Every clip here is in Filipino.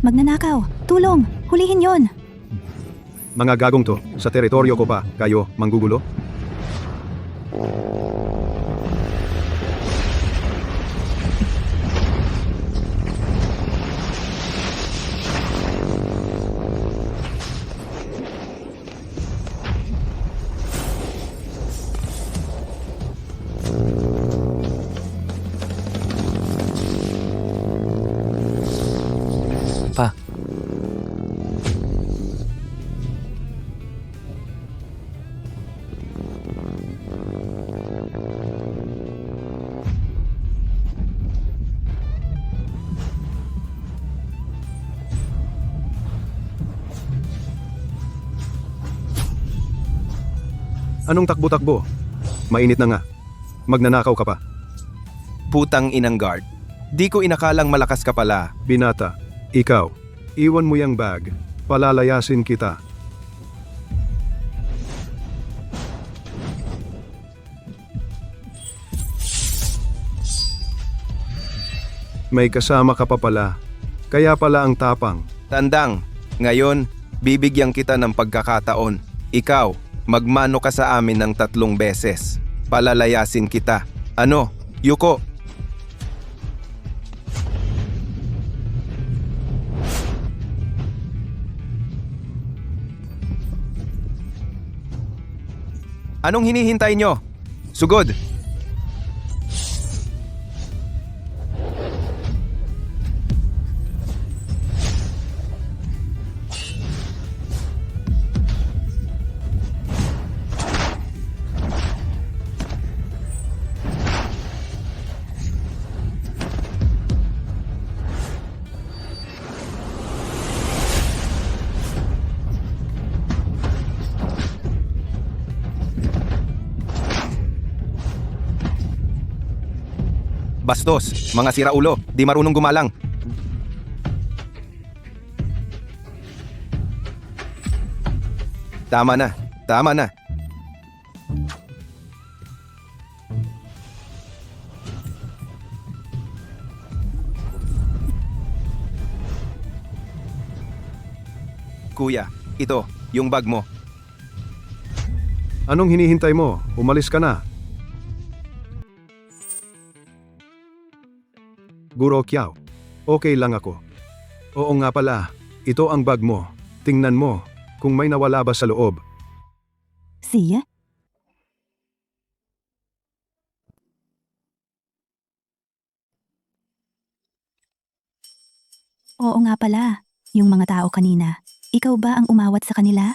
Magnanakaw! Tulong! Hulihin yon! Mga gagong to, sa teritoryo ko pa, kayo manggugulo? Pa, Anong takbo-takbo? Mainit na nga. Magnanakaw ka pa. Putang inang guard. Di ko inakalang malakas ka pala. Binata, ikaw, iwan mo yung bag. Palalayasin kita. May kasama ka pa pala. Kaya pala ang tapang. Tandang, ngayon, bibigyan kita ng pagkakataon. Ikaw, magmano ka sa amin ng 3 beses. Palalayasin kita. Ano? Yuko? Anong hinihintay nyo? Sugod! Bastos, mga siraulo, di marunong gumalang. Tama na, tama na. Kuya, ito, yung bag mo. Anong hinihintay mo? Umalis ka na. Guro Kiao, okay lang ako. Oo nga pala, ito ang bag mo. Tingnan mo, kung may nawala ba sa loob. Siya? Oo nga pala, yung mga tao kanina. Ikaw ba ang umawat sa kanila?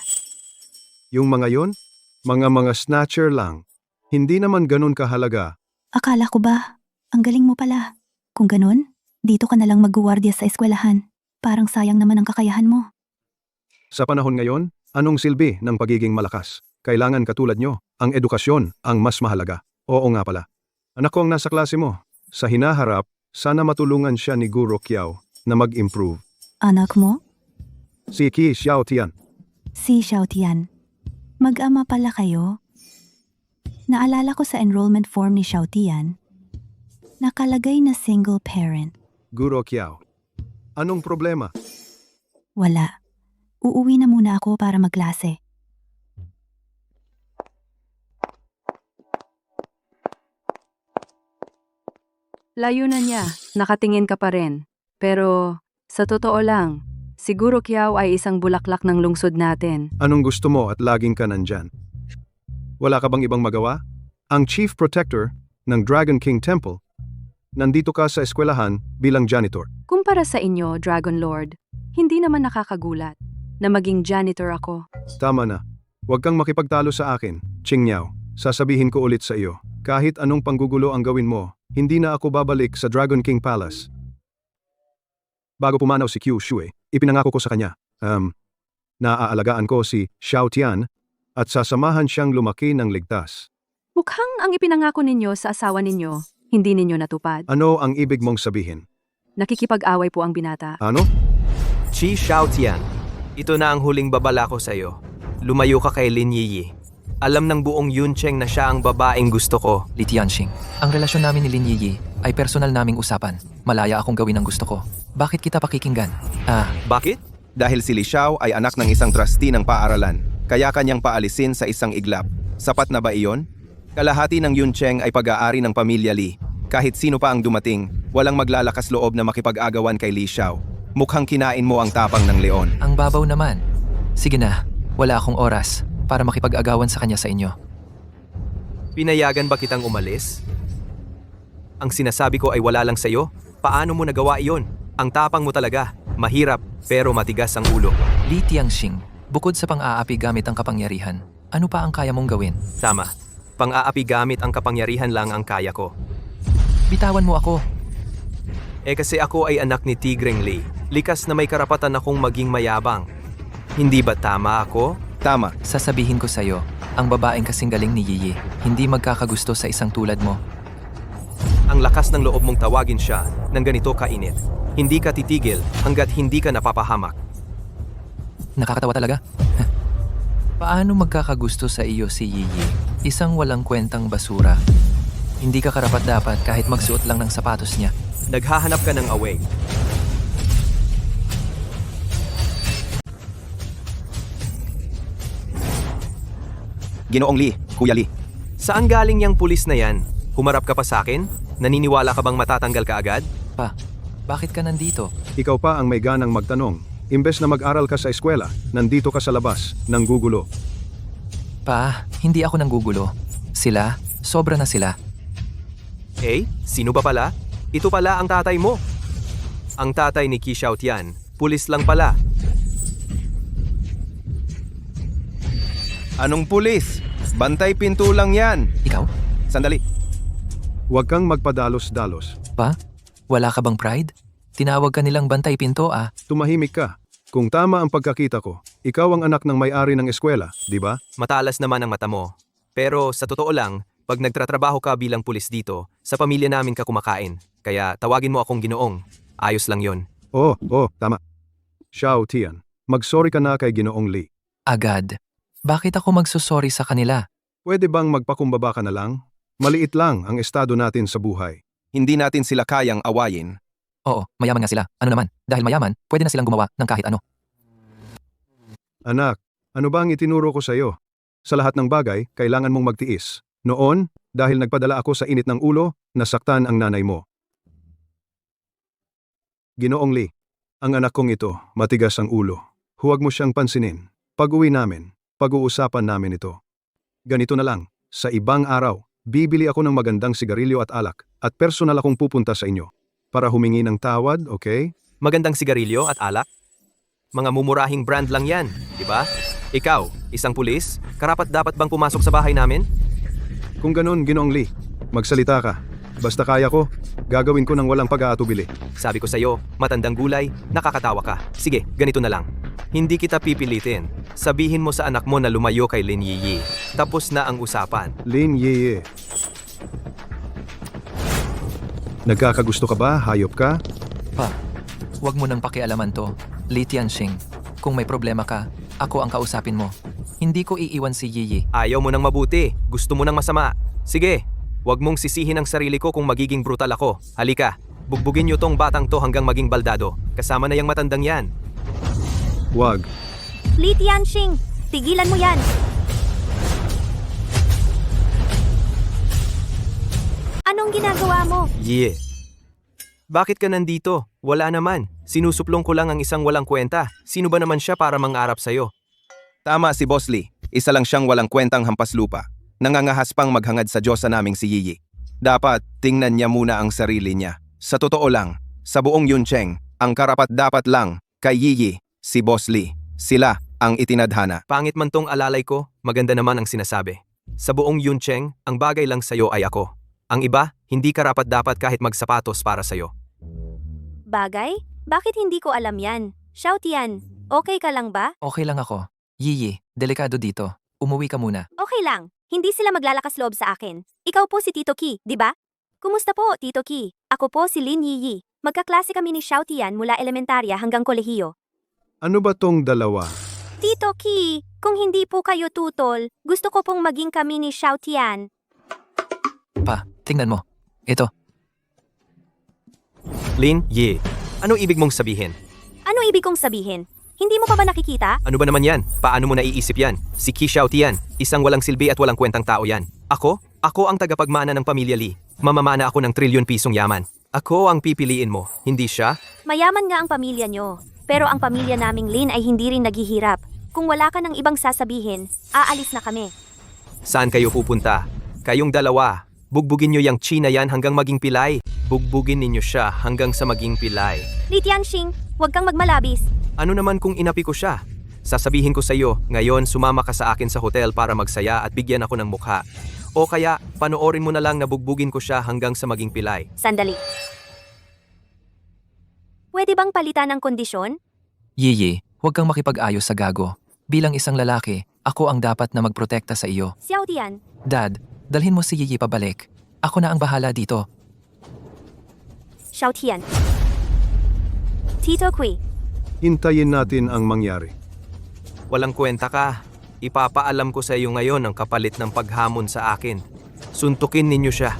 Yung mga yon, mga snatcher lang. Hindi naman ganun kahalaga. Akala ko ba? Ang galing mo pala. Kung ganun, dito ka na lang magguwardiya sa eskwelahan. Parang sayang naman ang kakayahan mo. Sa panahon ngayon, anong silbi ng pagiging malakas? Kailangan katulad nyo, ang edukasyon ang mas mahalaga. Oo nga pala. Anak ko ang nasa klase mo. Sa hinaharap, sana matulungan siya ni Guro Kiao na mag-improve. Anak mo? Si Qi Xiaotian. Si Xiaotian. Mag-ama pala kayo? Naalala ko sa enrollment form ni Xiaotian, nakalagay na single parent. Guro Kiao. Anong problema? Wala. Uuwi na muna ako para magklase. Layo na niya, nakatingin ka pa rin. Pero, sa totoo lang, siguro Kiao ay isang bulaklak ng lungsod natin. Anong gusto mo at laging ka nandyan? Wala ka bang ibang magawa? Ang Chief Protector ng Dragon King Temple, nandito ka sa eskwelahan bilang janitor. Kumpara sa inyo, Dragon Lord, hindi naman nakakagulat na maging janitor ako. Tama na. Huwag kang makipagtalo sa akin, Ching Niao. Sasabihin ko ulit sa iyo, kahit anong panggugulo ang gawin mo, hindi na ako babalik sa Dragon King Palace. Bago pumanaw si Qiu Shui, ipinangako ko sa kanya, naaalagaan ko si Xiao Tian at sasamahan siyang lumaki ng ligtas. Mukhang ang ipinangako ninyo sa asawa ninyo, hindi ninyo natupad. Ano ang ibig mong sabihin? Nakikipag-away po ang binata. Ano? Qi Xiaotian, ito na ang huling babala ko sa'yo. Lumayo ka kay Lin Yiyi. Alam ng buong Yuncheng na siya ang babaeng gusto ko. Li Tianxing, ang relasyon namin ni Lin Yiyi ay personal naming usapan. Malaya akong gawin ang gusto ko. Bakit kita pakikinggan? Bakit? Dahil si Li Xiao ay anak ng isang trustee ng paaralan, kaya kanyang paalisin sa isang iglap. Sapat na ba iyon? Kalahati ng Yuncheng ay pag-aari ng pamilya Li. Kahit sino pa ang dumating, walang maglalakas loob na makipag-agawan kay Li Xiao. Mukhang kinain mo ang tapang ng leon. Ang babaw naman. Sige na, wala akong oras para makipag-agawan sa kanya sa inyo. Pinayagan ba kitang umalis? Ang sinasabi ko ay wala lang sa'yo. Paano mo nagawa iyon? Ang tapang mo talaga. Mahirap, pero matigas ang ulo. Li Tianxing, bukod sa pang-aapi gamit ang kapangyarihan, ano pa ang kaya mong gawin? Tama. Pang-aapi gamit ang kapangyarihan lang ang kaya ko. Bitawan mo ako. Kasi ako ay anak ni Tigreng Li. Likas na may karapatan akong maging mayabang. Hindi ba tama ako? Tama. Sasabihin ko sa'yo, ang babaeng kasing galing ni Yiyi, hindi magkakagusto sa isang tulad mo. Ang lakas ng loob mong tawagin siya ng ganito kainit. Hindi ka titigil hanggat hindi ka napapahamak. Nakakatawa talaga. Paano magkakagusto sa iyo si Yiyi? Isang walang kwentang basura. Hindi ka karapat-dapat kahit magsuot lang ng sapatos niya. Naghahanap ka ng away. Ginoong Li, Kuya Li. Saan galing yang pulis na yan? Humarap ka pa sa akin? Naniniwala ka bang matatanggal ka agad? Pa, bakit ka nandito? Ikaw pa ang may ganang magtanong. Imbes na mag-aral ka sa eskwela, nandito ka sa labas, nanggugulo. Pa, hindi ako nanggugulo. Sila, sobra na sila. Sino ba pala? Ito pala ang tatay mo. Ang tatay ni Qi Xiaotian, pulis lang pala. Anong pulis? Bantay pinto lang yan. Ikaw? Sandali. Huwag kang magpadalos-dalos. Pa, wala ka bang pride? Tinawag ka nilang bantay pinto Tumahimik ka. Kung tama ang pagkakita ko, ikaw ang anak ng may-ari ng eskwela, di ba? Matalas naman ang mata mo. Pero sa totoo lang, pag nagtratrabaho ka bilang pulis dito, sa pamilya namin ka kumakain. Kaya tawagin mo akong Ginoong. Ayos lang yon. Tama. Xiao Tian, mag-sorry ka na kay Ginoong Li. Agad. Bakit ako magsusorry sa kanila? Pwede bang magpakumbaba ka na lang? Maliit lang ang estado natin sa buhay. Hindi natin sila kayang awayin. Oo, mayaman nga sila. Ano naman, dahil mayaman, pwede na silang gumawa ng kahit ano. Anak, ano ba ang itinuro ko sa iyo? Sa lahat ng bagay, kailangan mong magtiis. Noon, dahil nagpadala ako sa init ng ulo, nasaktan ang nanay mo. Ginoong Li, ang anak kong ito, matigas ang ulo. Huwag mo siyang pansinin. Pag-uwi namin, pag-uusapan namin ito. Ganito na lang, sa ibang araw, bibili ako ng magandang sigarilyo at alak, at personal akong pupunta sa inyo. Para humingi ng tawad, okay? Magandang sigarilyo at alak? Mga mumurahing brand lang yan, di ba? Ikaw, isang pulis, karapat dapat bang pumasok sa bahay namin? Kung ganun, Ginoong Li, magsalita ka. Basta kaya ko, gagawin ko ng walang pag-aatubili. Sabi ko sa'yo, matandang gulay, nakakatawa ka. Sige, ganito na lang. Hindi kita pipilitin. Sabihin mo sa anak mo na lumayo kay Lin Yiyi. Tapos na ang usapan. Lin Yeye. Nagkakagusto ka ba? Hayop ka? Pa, huwag mo nang pakialaman to. Li Tianxing, kung may problema ka, ako ang kausapin mo. Hindi ko iiwan si Yiyi. Ayaw mo nang mabuti. Gusto mo nang masama. Sige, huwag mong sisihin ang sarili ko kung magiging brutal ako. Halika, bugbugin niyo tong batang to hanggang maging baldado. Kasama na yung matandang yan. Wag. Li Tianxing, tigilan mo yan! Anong ginagawa mo? Bakit ka nandito? Wala naman. Sinusuplong ko lang ang isang walang kwenta. Sino ba naman siya para mangarap sa'yo? Tama si Boss Li. Isa lang siyang walang kwentang hampas lupa. Nangangahas pang maghangad sa Diyosa naming si Yiyi. Dapat tingnan niya muna ang sarili niya. Sa totoo lang, sa buong Yuncheng, ang karapat-dapat lang kay Yiyi, si Boss Li. Sila ang itinadhana. Pangit man tong alalay ko, maganda naman ang sinasabi. Sa buong Yuncheng, ang bagay lang sa'yo ay ako. Ang iba, hindi karapat-dapat kahit magsapatos para sa'yo. Bagay? Bakit hindi ko alam yan? Xiaotian, okay ka lang ba? Okay lang ako. Yiyi, delikado dito. Umuwi ka muna. Okay lang. Hindi sila maglalakas loob sa akin. Ikaw po si Tito Qi, di ba? Kumusta po, Tito Qi? Ako po si Lin Yiyi. Magkaklase kami ni Xiaotian mula elementarya hanggang kolehiyo. Ano ba tong dalawa? Tito Qi, kung hindi po kayo tutol, gusto ko pong maging kami ni Xiaotian. Pa, tingnan mo. Ito. Lin Yi, anong ibig mong sabihin? Ano ibig kong sabihin? Hindi mo pa ba nakikita? Ano ba naman yan? Paano mo naiisip yan? Si Qi Xiaotian, isang walang silbi at walang kwentang tao yan. Ako? Ako ang tagapagmana ng pamilya Li. Mamamana ako ng trilyon-pisong yaman. Ako ang pipiliin mo, hindi siya? Mayaman nga ang pamilya nyo. Pero ang pamilya naming Lin ay hindi rin naghihirap. Kung wala ka ng ibang sasabihin, aalis na kami. Saan kayo pupunta? Kayong dalawa. Bugbugin nyo yung China yan hanggang maging pilay. Bugbugin ninyo siya hanggang sa maging pilay. Li Tianxing, huwag kang magmalabis. Ano naman kung inapi ko siya? Sasabihin ko sa iyo, ngayon sumama ka sa akin sa hotel para magsaya at bigyan ako ng mukha. O kaya, panoorin mo na lang na bugbugin ko siya hanggang sa maging pilay. Sandali. Pwede bang palitan ng kondisyon? Yiyi, huwag kang makipag-ayos sa gago. Bilang isang lalaki, ako ang dapat na magprotekta sa iyo. Xiaotian, Dad, dalhin mo si Yiyi pabalik. Ako na ang bahala dito. Xiaotian. Tito Kui, Hintayin natin ang mangyari. Walang kwenta ka. Ipapaalam ko sa iyo ngayon ang kapalit ng paghamon sa akin. Suntukin ninyo siya.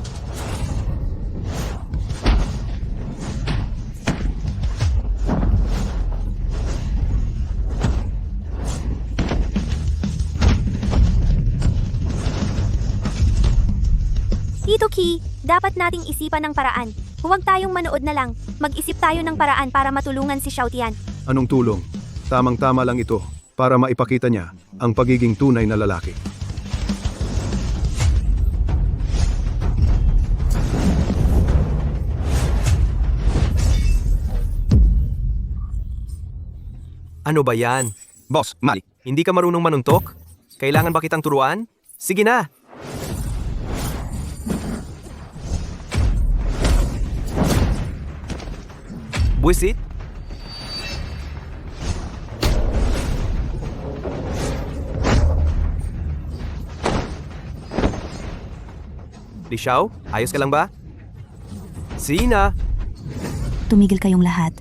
Tito Ki, dapat nating isipan ng paraan. Huwag tayong manood na lang. Mag-isip tayo ng paraan para matulungan si Xiaotian. Anong tulong? Tamang-tama lang ito para maipakita niya ang pagiging tunay na lalaki. Ano ba yan? Boss, mali. Hindi ka marunong manuntok? Kailangan ba kitang turuan? Sige na! Buwisit? Li Xiao, ayos ka lang ba? Sina! Tumigil kayong lahat.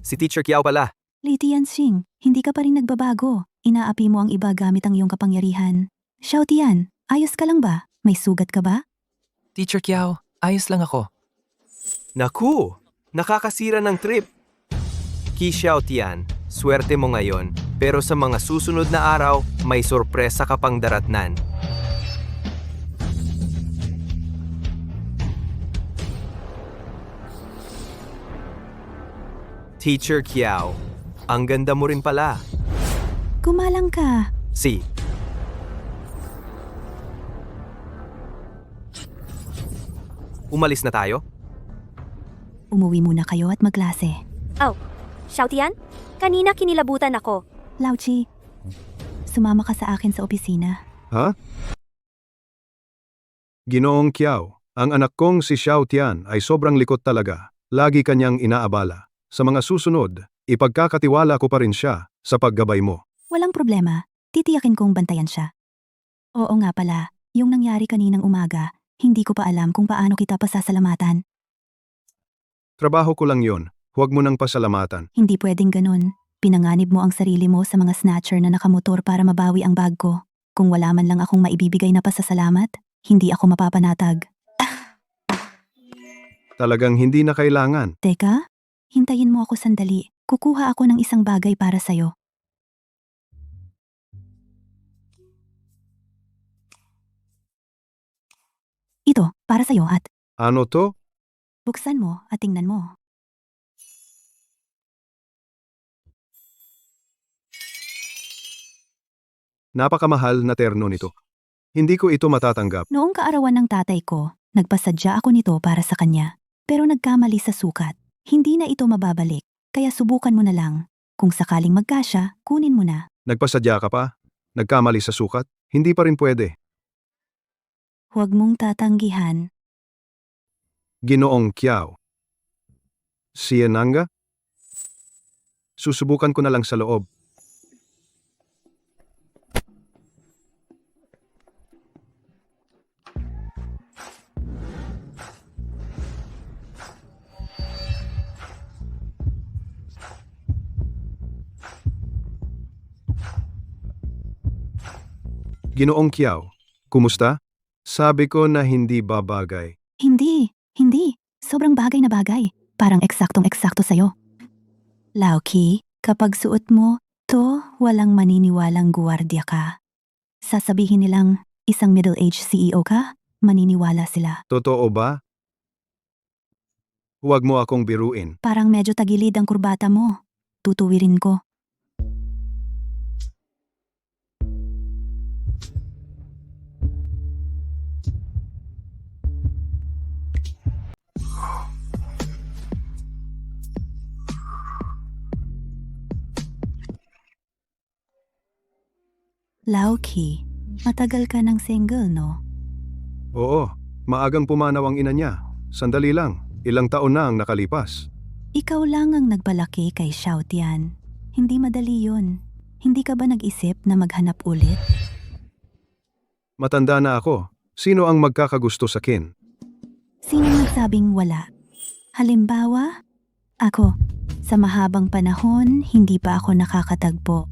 Si Teacher Kiao pala. Li Tianxing, hindi ka pa rin nagbabago. Inaapi mo ang iba gamit ang iyong kapangyarihan. Xiaotian, ayos ka lang ba? May sugat ka ba? Teacher Kiao, ayos lang ako. Naku! Nakakasira ng trip. Qi Xiaotian, swerte mo ngayon, pero sa mga susunod na araw, may sorpresa ka pang daratnan. Teacher Kiao, ang ganda mo rin pala. Gumalang ka. Si. Umalis na tayo? Umuwi muna kayo at maglase. Oh, Xiaotian? Kanina kinilabutan ako. Lauchi, sumama ka sa akin sa opisina. Ha? Ginoong Kiao, ang anak kong si Xiao Tian ay sobrang likot talaga. Lagi kanyang inaabala. Sa mga susunod, ipagkakatiwala ko pa rin siya sa paggabay mo. Walang problema. Titiyakin kong bantayan siya. Oo nga pala, yung nangyari kaninang umaga, hindi ko pa alam kung paano kita pasasalamatan. Trabaho ko lang yon. Huwag mo nang pasalamatan. Hindi pwedeng ganun. Pinanganib mo ang sarili mo sa mga snatcher na nakamotor para mabawi ang bag ko. Kung wala man lang akong maibibigay na pasasalamat, hindi ako mapapanatag. Talagang hindi na kailangan. Teka, hintayin mo ako sandali. Kukuha ako ng isang bagay para sa'yo. Ito, para sa'yo at Ano to? buksan mo at tingnan mo. Napakamahal na terno nito. Hindi ko ito matatanggap. Noong kaarawan ng tatay ko, nagpasadya ako nito para sa kanya. Pero nagkamali sa sukat. Hindi na ito mababalik. Kaya subukan mo na lang. Kung sakaling magkasya, kunin mo na. Nagpasadya ka pa? Nagkamali sa sukat? Hindi pa rin pwede. Huwag mong tatanggihan. Ginoong Kiao. Sienanga? Susubukan ko na lang sa loob. Ginoong Kiao, kumusta? Sabi ko na hindi babagay. Hindi. Sobrang bagay na bagay. Parang eksaktong-eksakto sa'yo. Lauki, kapag suot mo, to walang maniniwalang guwardiya ka. Sasabihin nilang isang middle-aged CEO ka, maniniwala sila. Totoo ba? Huwag mo akong biruin. Parang medyo tagilid ang kurbata mo. Tutuwirin ko. Lauki, matagal ka ng single, no? Oo, maagang pumanaw ang ina niya. Sandali lang, ilang taon na ang nakalipas. Ikaw lang ang nagpalaki kay Xiaotian. Hindi madali yun. Hindi ka ba nag-isip na maghanap ulit? Matanda na ako. Sino ang magkakagusto sa kin? Sino nagsabing wala? Halimbawa, ako. Sa mahabang panahon, hindi pa ako nakakatagpo.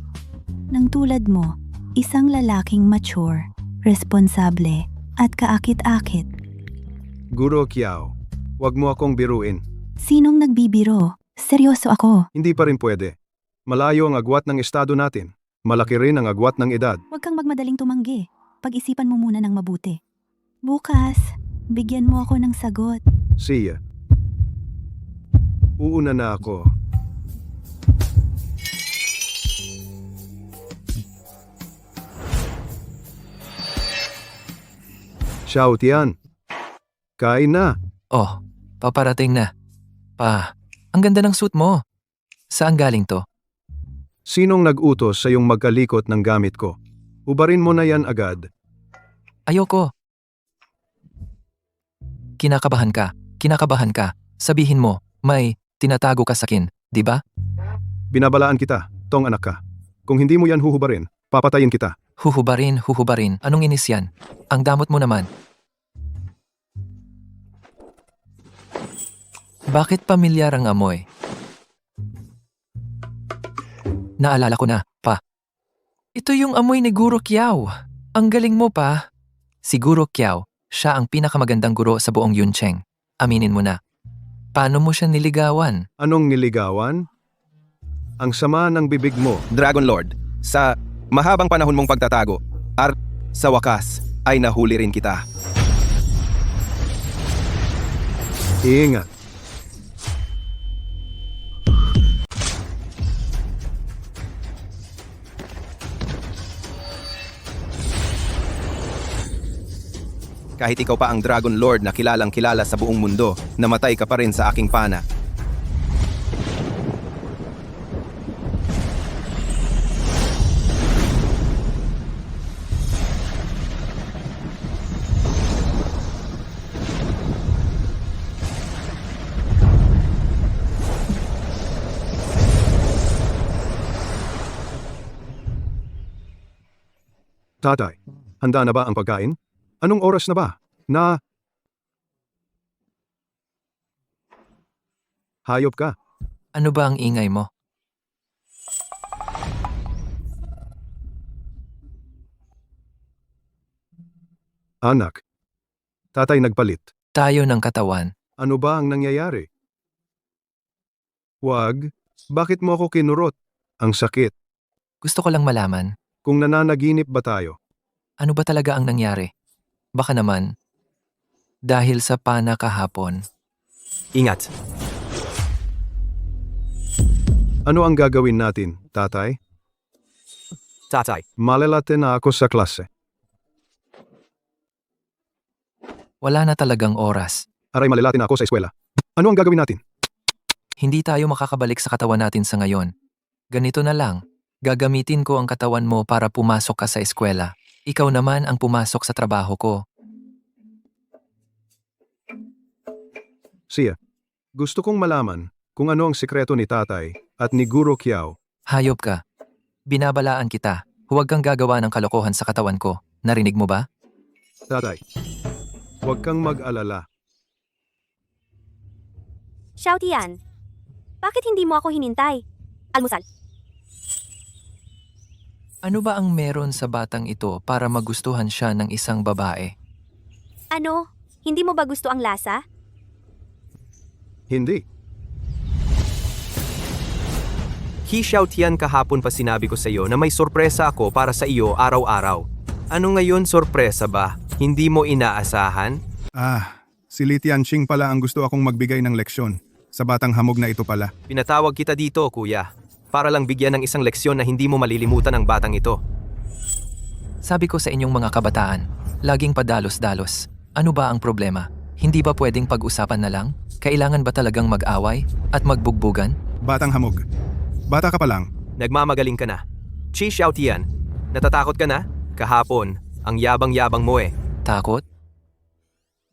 Nang tulad mo, isang lalaking mature, responsable, at kaakit-akit. Guro Kiao, huwag mo akong biruin. Sinong nagbibiro? Seryoso ako. Hindi pa rin pwede. Malayo ang agwat ng estado natin. Malaki rin ang agwat ng edad. Huwag kang magmadaling tumanggi. Pag-isipan mo muna ng mabuti. Bukas, bigyan mo ako ng sagot. Siya. Uuna na ako. Xiaotian. Kain na. Oh, paparating na. Ang ganda ng suit mo. Saan galing to? Sinong nag-utos sa iyong magkalikot ng gamit ko? Ubarin mo na yan agad. Ayoko. Kinakabahan ka. Sabihin mo, may tinatago ka sa akin, di ba? Binabalaan kita, tong anak ka. Kung hindi mo yan huhubarin, papatayin kita. Huhubarin. Anong inis yan? Ang damot mo naman. Bakit pamilyar ang amoy? Naalala ko na, pa. Ito yung amoy ni Guro Kiao. Ang galing mo, pa. Si Guro Kiao, siya ang pinakamagandang guro sa buong Yuncheng. Aminin mo na. Paano mo siya niligawan? Anong niligawan? Ang sama ng bibig mo. Dragon Lord, sa mahabang panahon mong pagtatago, sa wakas ay nahuli rin kita. Ingat. Kahit ikaw pa ang Dragon Lord na kilalang kilala sa buong mundo, namatay ka pa rin sa aking pana. Tatay, handa na ba ang pagkain? Anong oras na ba? Hayop ka. Ano ba ang ingay mo? Anak. Tatay nagpalit. Tayo ng katawan. Ano ba ang nangyayari? Wag. Bakit mo ako kinurot? Ang sakit. Gusto ko lang malaman, Kung nananaginip ba tayo? ano ba talaga ang nangyari? Baka naman, dahil sa pana kahapon. Ingat. Ano ang gagawin natin, tatay? Tatay, Malalate na ako sa klase. Wala na talagang oras. Aray malilate na ako sa eskwela. Ano ang gagawin natin? Hindi tayo makakabalik sa katawan natin sa ngayon. Ganito na lang, gagamitin ko ang katawan mo para pumasok ka sa eskwela. Ikaw naman ang pumasok sa trabaho ko. Siya. Gusto kong malaman kung ano ang sikreto ni tatay at ni Guro Kiao. Hayop ka. Binabalaan kita. Huwag kang gagawa ng kalokohan sa katawan ko. Narinig mo ba? Tatay, huwag kang mag-alala. Xiaotian, bakit hindi mo ako hinintay? Almusal. Ano ba ang meron sa batang ito para magustuhan siya ng isang babae? Ano? Hindi mo ba gusto ang lasa? Hindi. Ki Xiaotian, kahapon pa sinabi ko sa iyo na may sorpresa ako para sa iyo araw-araw. Ano ngayon, sorpresa ba? Hindi mo inaasahan? Si Li Tianqing pala ang gusto akong magbigay ng leksyon. Sa batang hamog na ito pala. Pinatawag kita dito, kuya. Para lang bigyan ng isang leksyon na hindi mo malilimutan ang batang ito. Sabi ko sa inyong mga kabataan, laging padalos-dalos. Ano ba ang problema? Hindi ba pwedeng pag-usapan na lang? Kailangan ba talagang mag-away at magbugbugan? Batang hamog. Bata ka pa lang. Nagmamagaling ka na. Qi Xiaotian, natatakot ka na? Kahapon, ang yabang-yabang mo eh. Takot?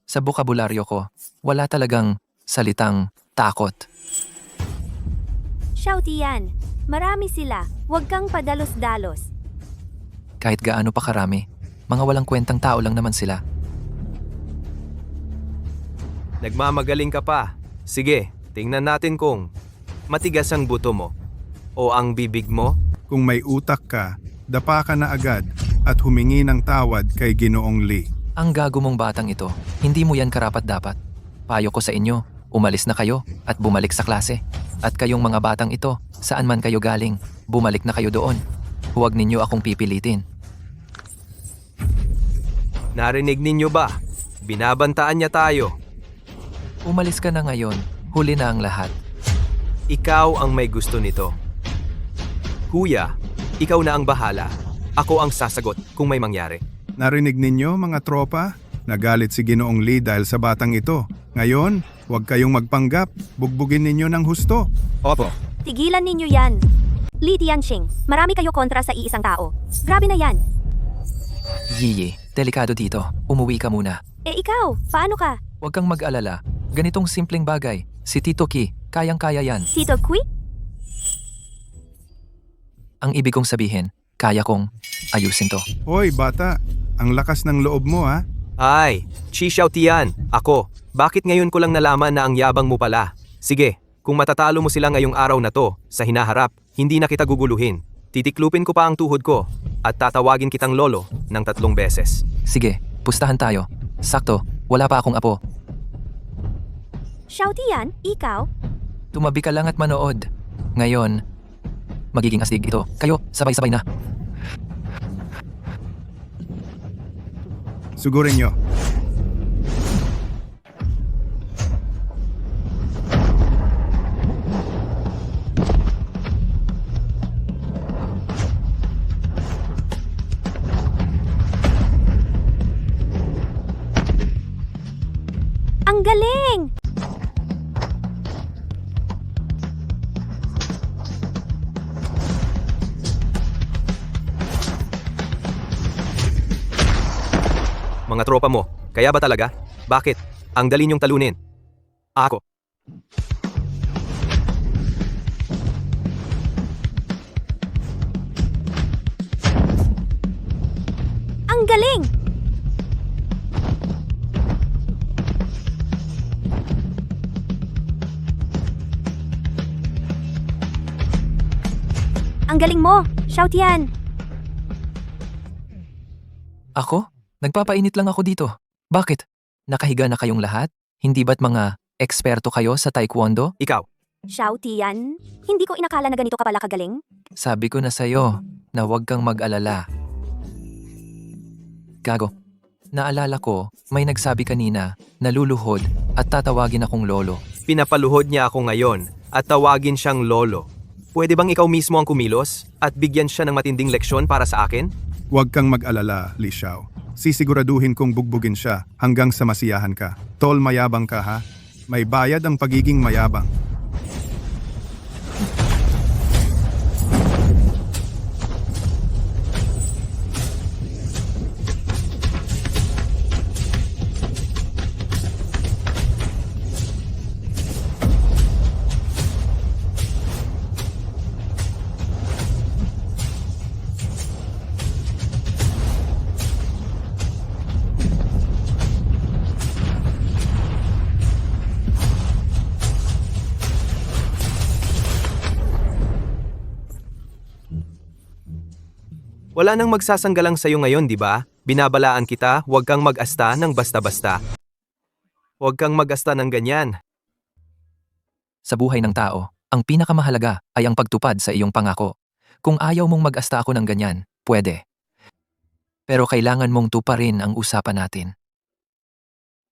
Sa bokabularyo ko, wala talagang salitang takot. Xiaotian, marami sila. Huwag kang padalos-dalos. Kahit gaano pa karami, mga walang kwentang tao lang naman sila. Nagmamagaling ka pa. Sige, tingnan natin kung matigas ang buto mo o ang bibig mo. Kung may utak ka, dapa ka na agad at humingi ng tawad kay Ginoong Li. Ang gago mong batang ito, hindi mo yan karapat-dapat. Payo ko sa inyo, umalis na kayo at bumalik sa klase. At kayong mga batang ito, saan man kayo galing, bumalik na kayo doon. Huwag ninyo akong pipilitin. Narinig ninyo ba? Binabantaan niya tayo. Umalis ka na ngayon, huli na ang lahat. Ikaw ang may gusto nito. Kuya, ikaw na ang bahala. Ako ang sasagot kung may mangyari. Narinig ninyo mga tropa? Nagalit si Ginoong Li dahil sa batang ito. Ngayon, huwag kayong magpanggap. Bugbugin ninyo ng husto. Opo. Tigilan ninyo yan. Li Tianqing, marami kayo kontra sa iisang tao. Grabe na yan. Yiyi, delikado dito. Umuwi ka muna. Ikaw, paano ka? Huwag kang mag-alala. Ganitong simpleng bagay. Si Tito Ki, kayang-kaya yan. Tito Kui? Ang ibig kong sabihin, kaya kong ayusin to. Hoy bata, ang lakas ng loob mo ha. Ay, Qi Xiaotian, ako. Bakit ngayon ko lang nalaman na ang yabang mo pala? Sige, kung matatalo mo sila ngayong araw na to, sa hinaharap, hindi na kita guguluhin. Titiklupin ko pa ang tuhod ko at tatawagin kitang lolo ng 3 beses. Sige, pustahan tayo. Sakto, wala pa akong apo. Xiaotian, ikaw? Tumabi ka lang at manood. Ngayon, magiging astig ito. Kayo, sabay-sabay na. Sugurin nyo. Ang galing! Mga tropa mo, kaya ba talaga? Bakit? Ang dali niyong talunin. Ako. Ang galing! Ang galing mo, Xiaotian! Ako? Nagpapainit lang ako dito. Bakit? Nakahiga na kayong lahat? Hindi ba't mga eksperto kayo sa taekwondo? Ikaw. Xiaotian, hindi ko inakala na ganito ka pala kagaling. Sabi ko na sa'yo na huwag kang mag-alala. Gago. Naalala ko, may nagsabi kanina, naluluhod at tatawagin akong lolo. Pinapaluhod niya ako ngayon at tawagin siyang lolo. Pwede bang ikaw mismo ang kumilos at bigyan siya ng matinding leksyon para sa akin? Huwag kang mag-alala, Li Xiao. Sisiguraduhin kong bugbugin siya hanggang sa masiyahan ka. Tol, mayabang ka ha? May bayad ang pagiging mayabang. Wala nang magsasanggalang sa'yo ngayon, di ba? Binabalaan kita, huwag kang mag-asta ng basta-basta. Huwag kang mag-asta ng ganyan. Sa buhay ng tao, ang pinakamahalaga ay ang pagtupad sa iyong pangako. Kung ayaw mong mag-asta ako ng ganyan, pwede. Pero kailangan mong tuparin ang usapan natin.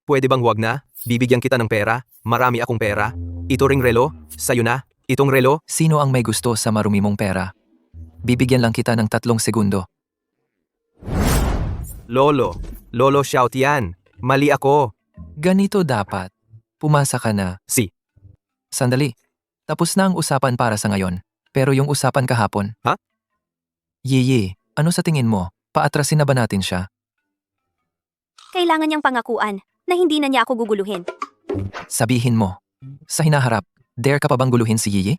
Pwede bang huwag na? Bibigyan kita ng pera? Marami akong pera. Ito ring relo? Sa'yo na? Itong relo? Sino ang may gusto sa marumi mong pera? Bibigyan lang kita ng 3 segundo. Lolo shout yan. Mali ako. Ganito dapat. Pumasa ka na. Si. Sandali. Tapos na ang usapan para sa ngayon. Pero yung usapan kahapon. Ha? Yiyi, ano sa tingin mo? Paatrasin na ba natin siya? Kailangan niyang pangakuan na hindi na niya ako guguluhin. Sabihin mo. Sa hinaharap, dare ka pa bang guluhin si Yiyi?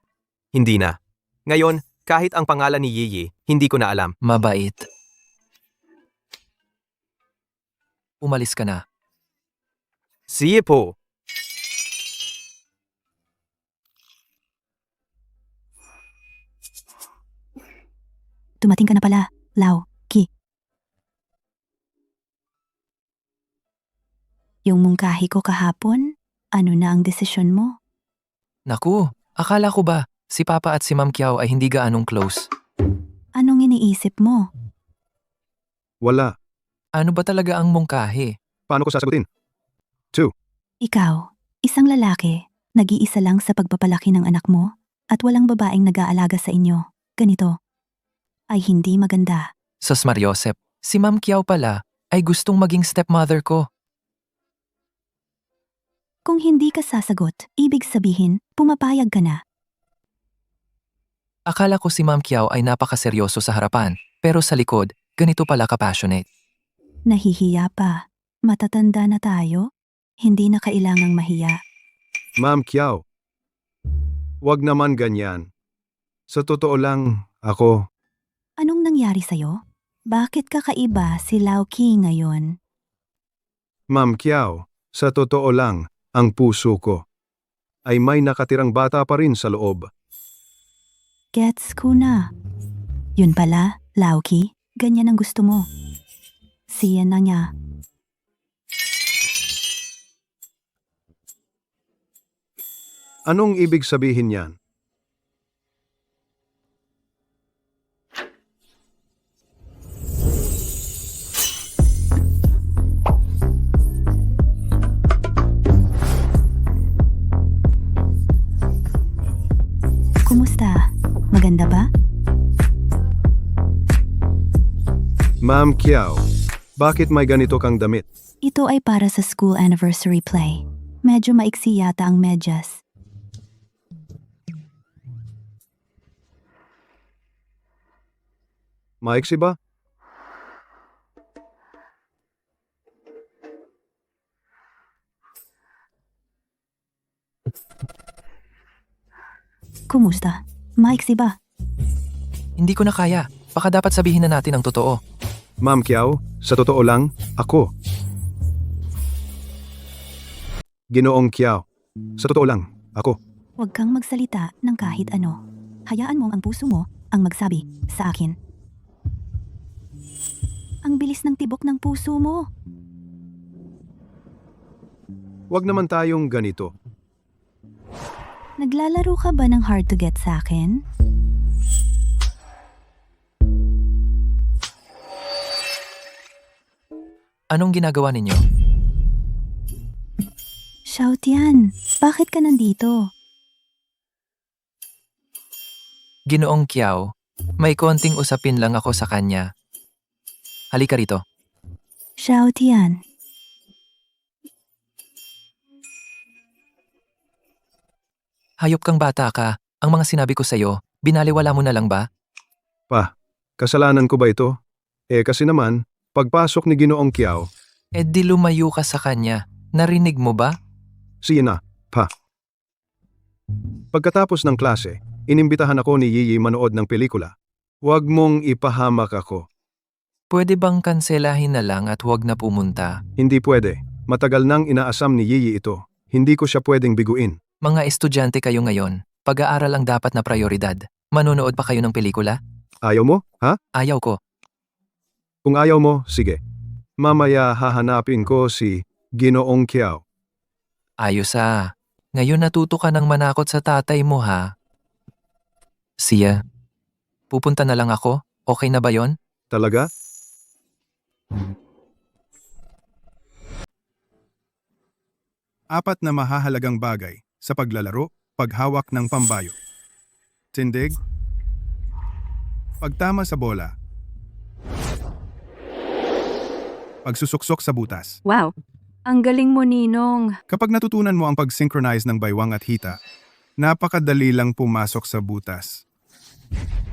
Hindi na. Ngayon, kahit ang pangalan ni Yiyi, hindi ko na alam. Mabait. Umalis ka na. Sige po. Dumating ka na pala, Lau, Ki. Yung mungkahi ko kahapon, ano na ang desisyon mo? Naku, akala ko ba si Papa at si Ma'am Kiao ay hindi gaanong close? Anong iniisip mo? Wala. Ano ba talaga ang mungkahi? Paano ko sasagutin? Ikaw, isang lalaki, nag-iisa lang sa pagpapalaki ng anak mo, at walang babaeng nag-aalaga sa inyo. Ganito. Ay hindi maganda. Sos Mariosep, si Ma'am Kiao pala ay gustong maging stepmother ko. Kung hindi ka sasagot, ibig sabihin, pumapayag ka na. Akala ko si Ma'am Kiao ay napakaseryoso sa harapan, pero sa likod, ganito pala ka-passionate. Nahihiya pa. Matatanda na tayo? Hindi na kailangang mahiya. Ma'am Kiao. Wag naman ganyan. Sa totoo lang, ako, Anong nangyari sa'yo? Bakit kakaiba si Lau Ki ngayon? Ma'am Kiao, sa totoo lang, ang puso ko ay may nakatirang bata pa rin sa loob. Gets ko na. Yun pala, Lau Ki, ganyan ang gusto mo. Siya na niya. Anong ibig sabihin yan? Kumusta? Maganda ba? Ma'am Kiao, bakit may ganito kang damit? Ito ay para sa school anniversary play. Medyo maiksi yata ang medyas. Maiksi ba? Kumusta? Maiksi ba? Hindi ko na kaya. Baka dapat sabihin na natin ang totoo. Ma'am Kiao, sa totoo lang, ako. Ginoong Kiao, sa totoo lang, ako. Huwag kang magsalita ng kahit ano. Hayaan mong ang puso mo ang magsabi sa akin. Ang bilis ng tibok ng puso mo. Wag naman tayong ganito. Naglalaro ka ba ng hard to get sa akin? Anong ginagawa ninyo? Shout yan. Bakit ka nandito? Ginoong Kiao, may konting usapin lang ako sa kanya. Halika rito. Shout yan. Hayop kang bata ka. Ang mga sinabi ko sa'yo, binaliwala mo na lang ba? Pa, kasalanan ko ba ito? Kasi naman, pagpasok ni Ginoong Kiao, Eh di lumayo ka sa kanya. Narinig mo ba? siya na, pa. Pagkatapos ng klase, inimbitahan ako ni Yiyi manood ng pelikula. Huwag mong ipahamak ako. Pwede bang kanselahin na lang at huwag na pumunta? Hindi pwede. Matagal nang inaasam ni Yiyi ito. Hindi ko siya pwedeng biguin. Mga estudyante kayo ngayon. Pag-aaral ang dapat na prioridad. Manonood pa kayo ng pelikula? Ayaw mo, ha? Ayaw ko. Kung ayaw mo, sige. Mamaya hahanapin ko si Ginoong Kiao. Ayos ah. Ngayon natuto ka ng manakot sa tatay mo ha. Siya. Pupunta na lang ako? Okay na ba yon? Talaga? Apat na mahahalagang bagay sa paglalaro, paghawak ng pambayo. Tindig, pagtama sa bola, pagsusuksok sa butas. Wow, ang galing mo, Ninong. Kapag natutunan mo ang pag-synchronize ng baywang at hita, napakadali lang pumasok sa butas.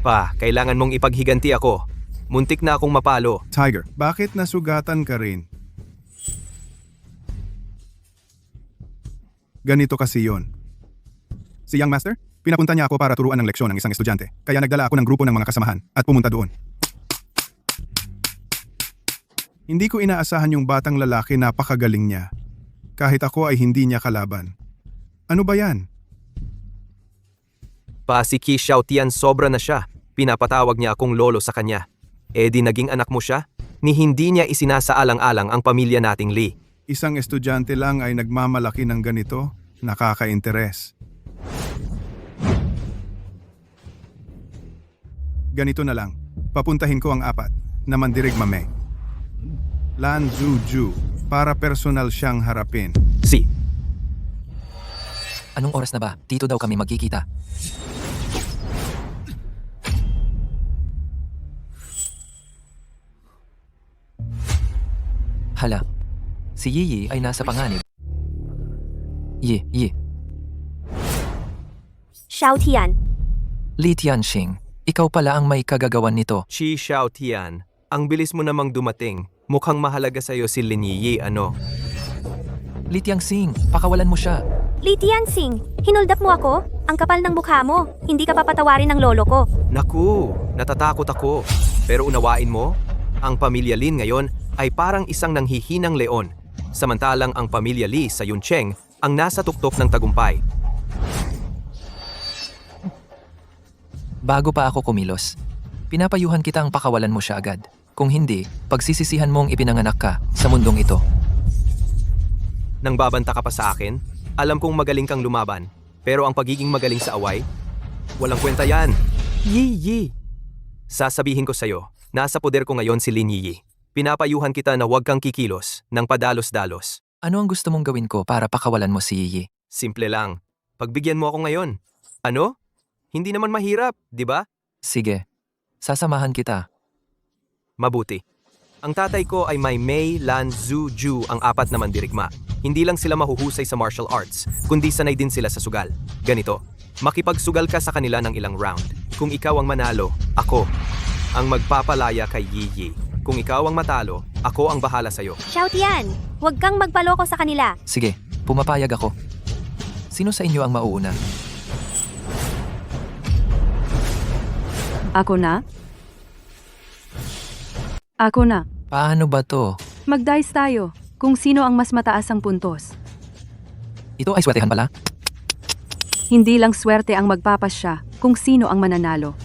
Pa, kailangan mong ipaghiganti ako. Muntik na akong mapalo. Tiger, bakit nasugatan ka rin? Ganito kasi yon. Si Young Master, pinapunta niya ako para turuan ng leksyon ng isang estudyante. Kaya nagdala ako ng grupo ng mga kasamahan at pumunta doon. Hindi ko inaasahan yung batang lalaki, napakagaling niya. Kahit ako ay hindi niya kalaban. Ano ba yan? Pa, si Qi Xiaotian sobra na siya. Pinapatawag niya akong lolo sa kanya. Eh di naging anak mo siya? Ni hindi niya isinasaalang-alang ang pamilya nating Li. Isang estudyante lang ay nagmamalaki ng ganito? Nakaka-interes. Ganito na lang. Papuntahin ko ang apat na mandirigmame. Lan Zhuju, para personal siyang harapin. Si, Anong oras na ba? Dito daw kami magkikita. Hala. Si Yiyi ay nasa panganib. Yi. Xiao Tian, Li Tianxing. Ikaw pala ang may kagagawan nito. Qi Xiaotian. Ang bilis mo namang dumating. Mukhang mahalaga sa'yo si Lin Yi, ano? Li Tianxing, pakawalan mo siya. Li Tianxing, hinuldak mo ako? Ang kapal ng mukha mo. Hindi ka papatawarin ng lolo ko. Naku, natatakot ako. Pero unawain mo, ang pamilya Lin ngayon ay parang isang nanghihinang leon. Samantalang ang pamilya Li sa Yuncheng ang nasa tuktok ng tagumpay. Bago pa ako kumilos, pinapayuhan kita ang pakawalan mo siya agad. Kung hindi, pagsisisihan mong ipinanganak ka sa mundong ito. Nang babanta ka pa sa akin, alam kong magaling kang lumaban. Pero ang pagiging magaling sa away, walang kwenta yan. Yi. Sasabihin ko sa'yo, nasa poder ko ngayon si Lin Yi. Pinapayuhan kita na huwag kang kikilos ng padalos-dalos. Ano ang gusto mong gawin ko para pakawalan mo si Yiyi? Simple lang. Pagbigyan mo ako ngayon. Ano? Hindi naman mahirap, di ba? Sige, sasamahan kita. Mabuti. Ang tatay ko ay may Mei, Lan, Zhu, Ju ang apat na mandirigma. Hindi lang sila mahuhusay sa martial arts, kundi sanay din sila sa sugal. Ganito, makipagsugal ka sa kanila ng ilang round. Kung ikaw ang manalo, ako ang magpapalaya kay Yiyi. Kung ikaw ang matalo, ako ang bahala sa'yo. Xiao Tian, huwag kang magpaloko sa kanila. Sige, pumapayag ako. Sino sa inyo ang mauuna? Ako na? Ako na. Paano ba to? Mag-dice tayo kung sino ang mas mataas ang puntos. Ito ay swetehan pala? Hindi lang swerte ang magpapasya kung sino ang mananalo.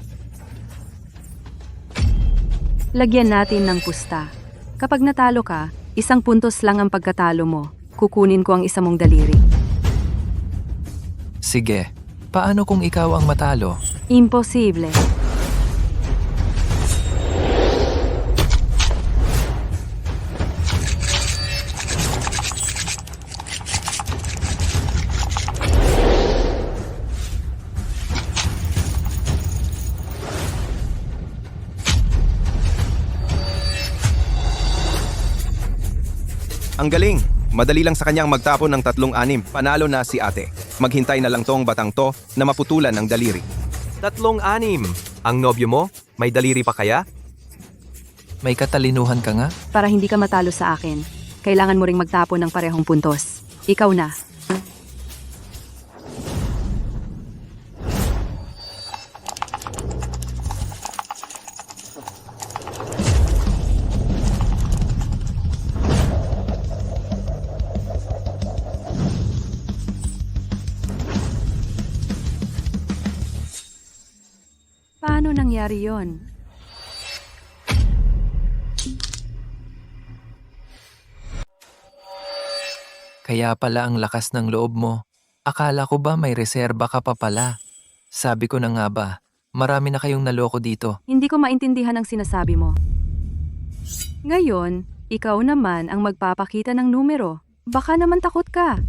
Lagyan natin ng pusta. Kapag natalo ka, 1 puntos lang ang pagkatalo mo. Kukunin ko ang isa mong daliri. Sige, paano kung ikaw ang matalo? Imposible. Ang galing! Madali lang sa kanyang magtapon ng 3-6. Panalo na si ate. Maghintay na lang tong batang to na maputulan ng daliri. 3-6. Ang nobyo mo? May daliri pa kaya? May katalinuhan ka nga? Para hindi ka matalo sa akin, kailangan mo ring magtapon ng parehong puntos. Ikaw na. Paano nangyari yon? Kaya pala ang lakas ng loob mo. Akala ko ba may reserba ka pa pala? Sabi ko na nga ba, marami na kayong naloko dito. Hindi ko maintindihan ang sinasabi mo. Ngayon, ikaw naman ang magpapakita ng numero. Baka naman takot ka.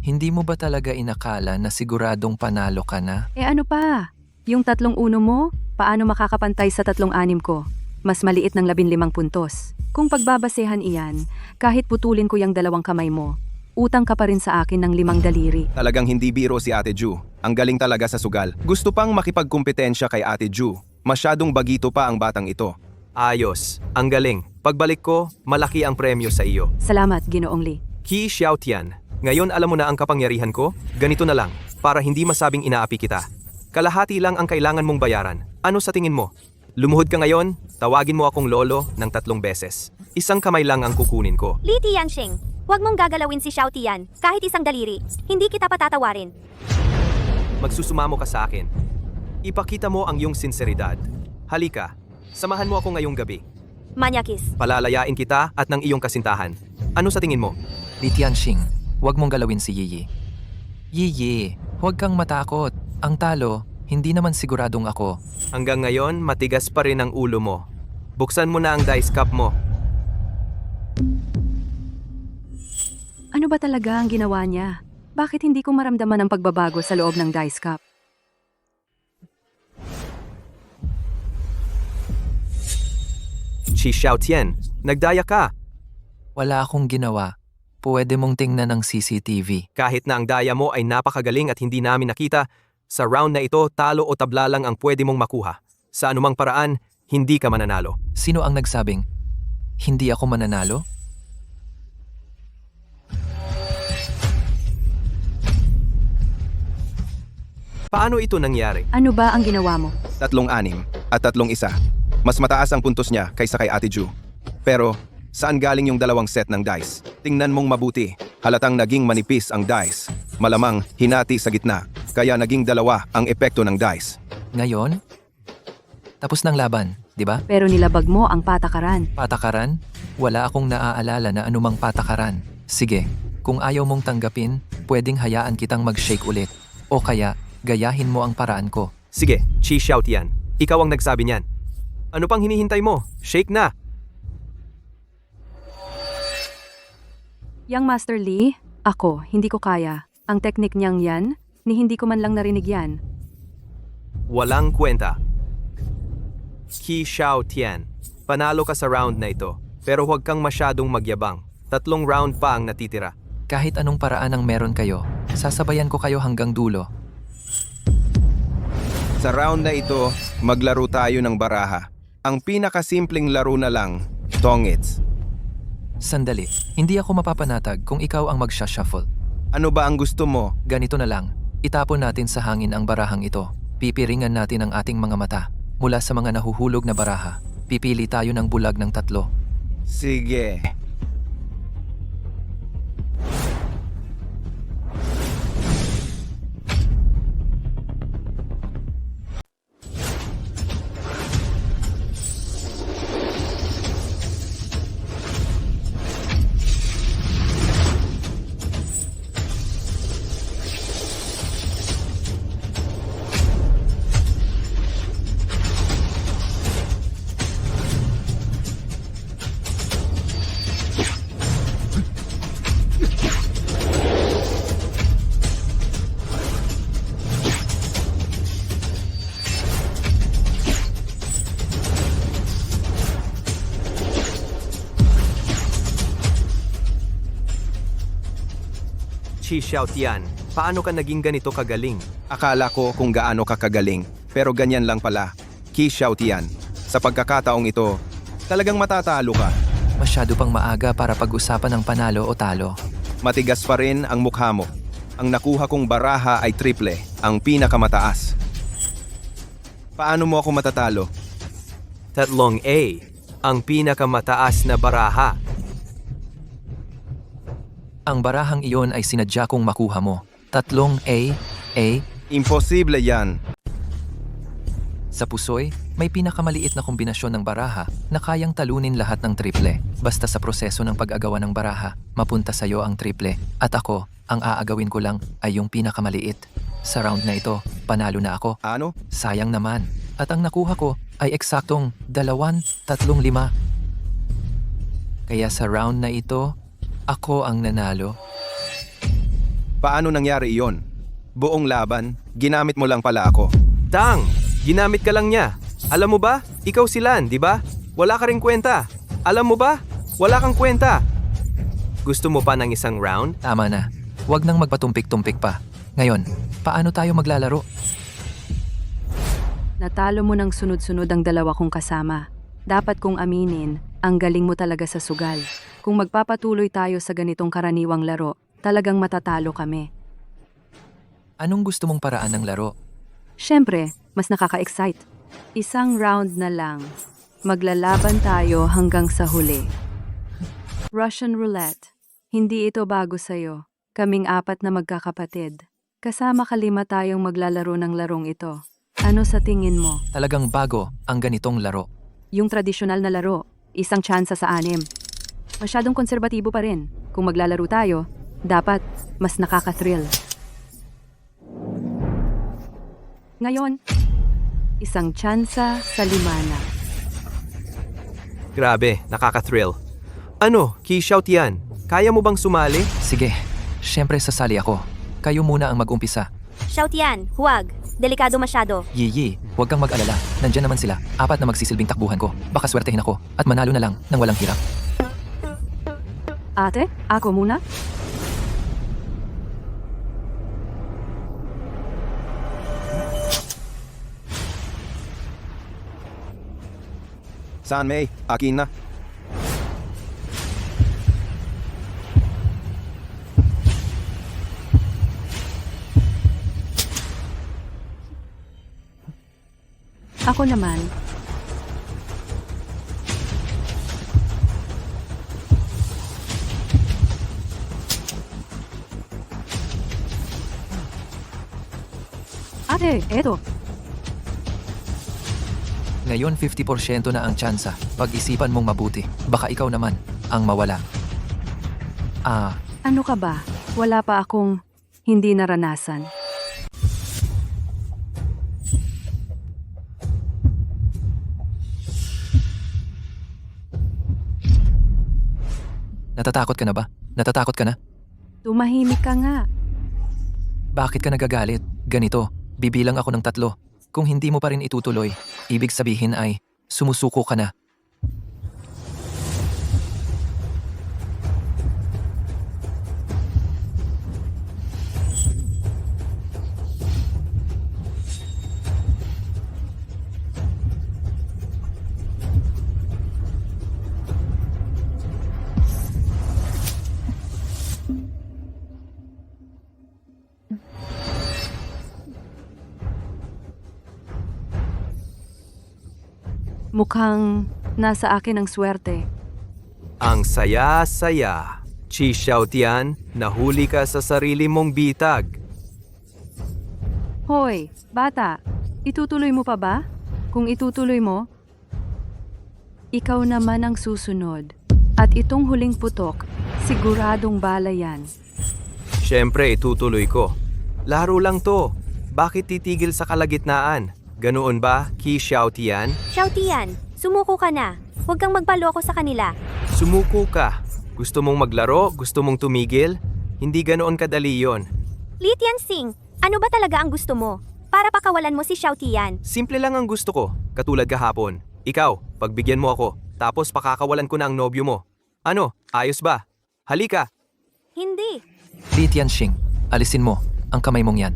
Hindi mo ba talaga inakala na siguradong panalo ka na? Ano pa? Yung 3-1 mo, paano makakapantay sa 3-6 ko? Mas maliit ng 15 puntos. Kung pagbabasehan iyan, kahit putulin ko yung 2 kamay mo, utang ka pa rin sa akin ng 5 daliri. Talagang hindi biro si Ate Ju. Ang galing talaga sa sugal. Gusto pang makipagkumpetensya kay Ate Ju. Masyadong bagito pa ang batang ito. Ayos. Ang galing. Pagbalik ko, malaki ang premyo sa iyo. Salamat, Ginoong Lee. Qi Xiaotian, ngayon alam mo na ang kapangyarihan ko? Ganito na lang, para hindi masabing inaapi kita. Kalahati lang ang kailangan mong bayaran. Ano sa tingin mo? Lumuhod ka ngayon, tawagin mo akong lolo ng 3 beses. 1 kamay lang ang kukunin ko. Li Tianxing, huwag mong gagalawin si Xiao Tian, kahit 1 daliri. Hindi kita patatawarin. Magsusumamo ka sa akin. Ipakita mo ang iyong sinseridad. Halika, samahan mo ako ngayong gabi. Manyakis. Palalayain kita at ng iyong kasintahan. Ano sa tingin mo? Li Tianxing, huwag mong galawin si Yiyi. Yiyi, huwag kang matakot. Ang talo, hindi naman siguradong ako. Hanggang ngayon, matigas pa rin ang ulo mo. Buksan mo na ang dice cup mo. Ano ba talaga ang ginawa niya? Bakit hindi ko maramdaman ang pagbabago sa loob ng dice cup? Qi Xiaotian, nagdaya ka. Wala akong ginawa. Pwede mong tingnan ng CCTV. Kahit na ang daya mo ay napakagaling at hindi namin nakita, sa round na ito, talo o tabla lang ang pwede mong makuha. Sa anumang paraan, hindi ka mananalo. Sino ang nagsabing, hindi ako mananalo? Paano ito nangyari? Ano ba ang ginawa mo? 3-6 at 3-1. Mas mataas ang puntos niya kaysa kay Ate Ju. Pero, saan galing yung 2 set ng dice? Tingnan mong mabuti. Halatang naging manipis ang dice. Malamang hinati sa gitna. Kaya naging 2 ang epekto ng dice. Ngayon? Tapos ng laban, di ba? Pero nilabag mo ang patakaran. Patakaran? Wala akong naaalala na anumang patakaran. Sige, kung ayaw mong tanggapin, pwedeng hayaan kitang mag-shake ulit. O kaya, gayahin mo ang paraan ko. Sige, Qi Xiaotian, ikaw ang nagsabi niyan. Ano pang hinihintay mo? Shake na! Yang Master Lee, ako, hindi ko kaya. Ang teknik niyang yan, ni hindi ko man lang narinig yan. Walang kwenta. Qi Xiaotian, panalo ka sa round na ito. Pero huwag kang masyadong magyabang. 3 round pa ang natitira. Kahit anong paraan ang meron kayo, sasabayan ko kayo hanggang dulo. Sa round na ito, maglaro tayo ng baraha. Ang pinakasimpleng laro na lang, tongits. Sandali, hindi ako mapapanatag kung ikaw ang magsha-shuffle. Ano ba ang gusto mo? Ganito na lang, itapon natin sa hangin ang barahang ito. Pipiringan natin ang ating mga mata. Mula sa mga nahuhulog na baraha, pipili tayo ng bulag ng 3. Sige. Qi Xiaotian, paano ka naging ganito kagaling? Akala ko kung gaano ka kagaling, pero ganyan lang pala. Qi Xiaotian. Sa pagkakataong ito, talagang matatalo ka. Masyado pang maaga para pag-usapan ng panalo o talo. Matigas pa rin ang mukha mo. Ang nakuha kong baraha ay triple, ang pinakamataas. Paano mo ako matatalo? 3A, ang pinakamataas na baraha. Ang barahang iyon ay sinadya kong makuha mo. 3 A. Imposible yan. Sa pusoy, may pinakamaliit na kombinasyon ng baraha na kayang talunin lahat ng triple. Basta sa proseso ng pag-agawa ng baraha, mapunta sa'yo ang triple. At ako, ang aagawin ko lang ay yung pinakamaliit. Sa round na ito, panalo na ako. Ano? Sayang naman. At ang nakuha ko ay eksaktong 2-3-5. Kaya sa round na ito, ako ang nanalo. Paano nangyari iyon? Buong laban, ginamit mo lang pala ako. Tang! Ginamit ka lang niya. Alam mo ba? Ikaw si Lan, di ba? Wala ka rin kwenta. Alam mo ba? Wala kang kwenta. Gusto mo pa ng isang round? Tama na. Huwag nang magpatumpik-tumpik pa. Ngayon, paano tayo maglalaro? Natalo mo ng sunod-sunod ang dalawa kong kasama. Dapat kong aminin, ang galing mo talaga sa sugal. Kung magpapatuloy tayo sa ganitong karaniwang laro, talagang matatalo kami. Anong gusto mong paraan ng laro? Siyempre, mas nakaka-excite. Isang round na lang. Maglalaban tayo hanggang sa huli. Russian roulette. Hindi ito bago sa'yo. Kaming 4 na magkakapatid. Kasama 5 tayong maglalaro ng larong ito. Ano sa tingin mo? Talagang bago ang ganitong laro. Yung tradisyonal na laro, isang tsansa sa 6. Masyadong konserbatibo pa rin. Kung maglalaro tayo, dapat mas nakaka-thrill. Ngayon, isang tsansa sa 5 na. Grabe, nakaka-thrill. Ano, Kishaw Tian? Kaya mo bang sumali? Sige, syempre sasali ako. Kayo muna ang mag-umpisa. Xiaotian, huwag. Delikado masyado. Yiyi, huwag kang mag-alala. Nandyan naman sila. 4 na magsisilbing takbuhan ko. Baka swertehin ako at manalo na lang nang walang hirap. Ate, ako muna? Saan, May? Akin na. Ako naman. Ate, eto. Ngayon 50% na ang tsansa. Pag-isipan mong mabuti. Baka ikaw naman ang mawala. Ano ka ba? Wala pa akong hindi naranasan. Natatakot ka na ba? Natatakot ka na? Tumahimik ka nga. Bakit ka nagagalit? Ganito, bibilang ako ng 3. Kung hindi mo pa rin itutuloy, ibig sabihin ay sumusuko ka na. Mukhang nasa akin ang swerte. Ang saya-saya. Kishaw Tian, nahuli ka sa sarili mong bitag. Hoy, bata, itutuloy mo pa ba? Kung itutuloy mo, ikaw naman ang susunod. At itong huling putok, siguradong bala yan. Siyempre, itutuloy ko. Laro lang to. Bakit titigil sa kalagitnaan? Ganoon ba, Kishaw Tian? Xiaotian, sumuko ka na. Huwag kang magpaloko sa kanila. Sumuko ka. Gusto mong maglaro? Gusto mong tumigil? Hindi ganoon kadali yon. Li Tianxing, ano ba talaga ang gusto mo? Para pakawalan mo si Xiaotian. Simple lang ang gusto ko, katulad kahapon. Ikaw, pagbigyan mo ako, tapos pakakawalan ko na ang nobyo mo. Ano, ayos ba? Halika! Hindi. Li Tianxing, alisin mo ang kamay mong yan.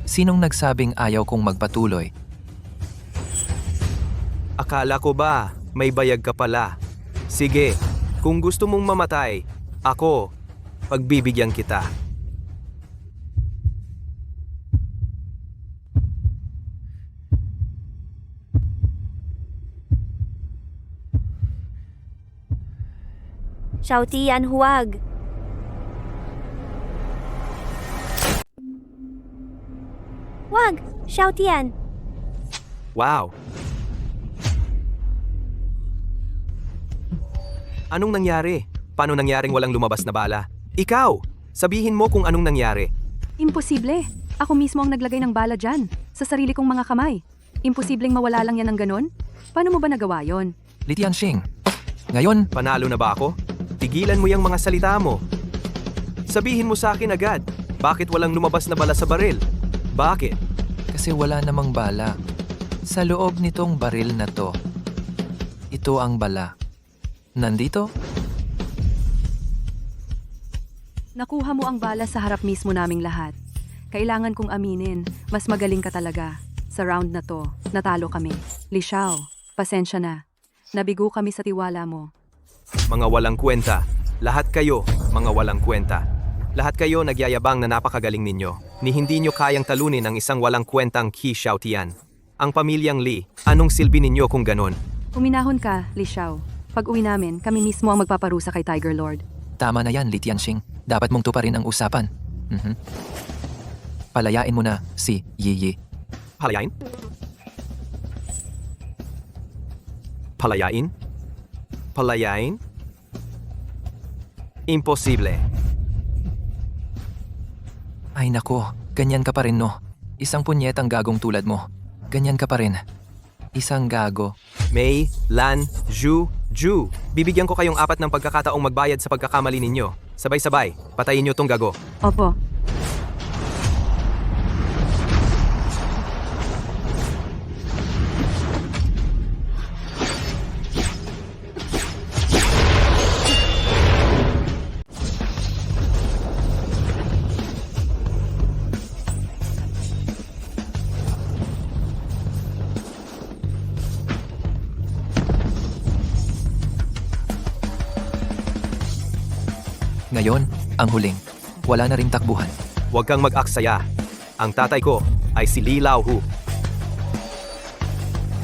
Sinong nagsabing ayaw kong magpatuloy? Akala ko ba, may bayag ka pala. Sige, kung gusto mong mamatay, ako, pagbibigyan kita. Xiaotian, huwag. Wag! Xiao Tian, Wow! Anong nangyari? Paano nangyaring walang lumabas na bala? Ikaw! Sabihin mo kung anong nangyari. Imposible. Ako mismo ang naglagay ng bala dyan, sa sarili kong mga kamay. Imposibleng mawala lang yan ng ganon? Paano mo ba nagawa yon? Li Tianxing. Ngayon, Panalo na ba ako? Tigilan mo yung mga salita mo. Sabihin mo sa akin agad, bakit walang lumabas na bala sa baril? Bakit? kasi wala namang bala. Sa loob nitong baril na to, ito ang bala. Nandito? Nakuha mo ang bala sa harap mismo naming lahat. Kailangan kong aminin, mas magaling ka talaga. Sa round na to, natalo kami. Li Xiao, pasensya na. Nabigo kami sa tiwala mo. Mga walang kwenta. Lahat kayo, mga walang kwenta. Lahat kayo nagyayabang na napakagaling ninyo, ni hindi nyo kayang talunin ang isang walang kwentang Qi Xiaotian. Ang pamilyang Li, anong silbi ninyo kung ganon? Uminahon ka, Li Xiao. Pag uwi namin, kami mismo ang magpaparusa kay Tiger Lord. Tama na yan, Li Tianxing. Dapat mong tuparin ang usapan. Palayain mo na si Yi. Palayain? Palayain? Palayain? Imposible. Ay nako, ganyan ka pa rin no. Isang punyetang gagong tulad mo. Ganyan ka pa rin. Isang gago. Mei, Lan, Ju. Bibigyan ko kayong 4 ng pagkakataong magbayad sa pagkakamali ninyo. Sabay-sabay, patayin nyo tong gago. Opo. Ngayon, ang huling. Wala na ring takbuhan. Huwag kang mag-aksaya. Ang tatay ko ay si Li Laohu.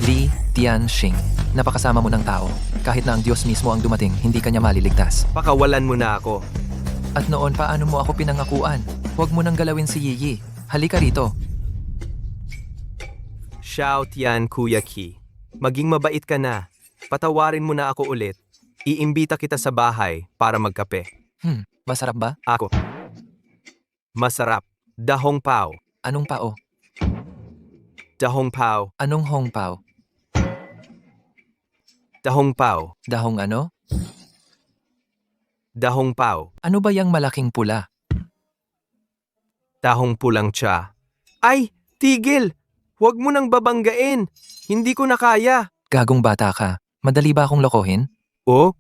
Li Tianxing. Napakasama mo ng tao. Kahit na ang Diyos mismo ang dumating, hindi kanya maliligtas. Pakawalan mo na ako. At noon, paano mo ako pinangakuan? Huwag mo nang galawin si Yi. Halika rito. Xiao Tian Kuya Qi. Maging mabait ka na. Patawarin mo na ako ulit. Iimbita kita sa bahay para magkape. Masarap ba? Ako. Masarap. Dahong pao. Anong pao? Dahong pao. Anong hong pao? Dahong pao. Dahong ano? Dahong pao. Ano ba yang malaking pula? Dahong pulang tsa. Ay! Tigil! Huwag mo nang babanggain. Hindi ko na kaya. Gagong bata ka. Madali ba akong lokohin? Oh.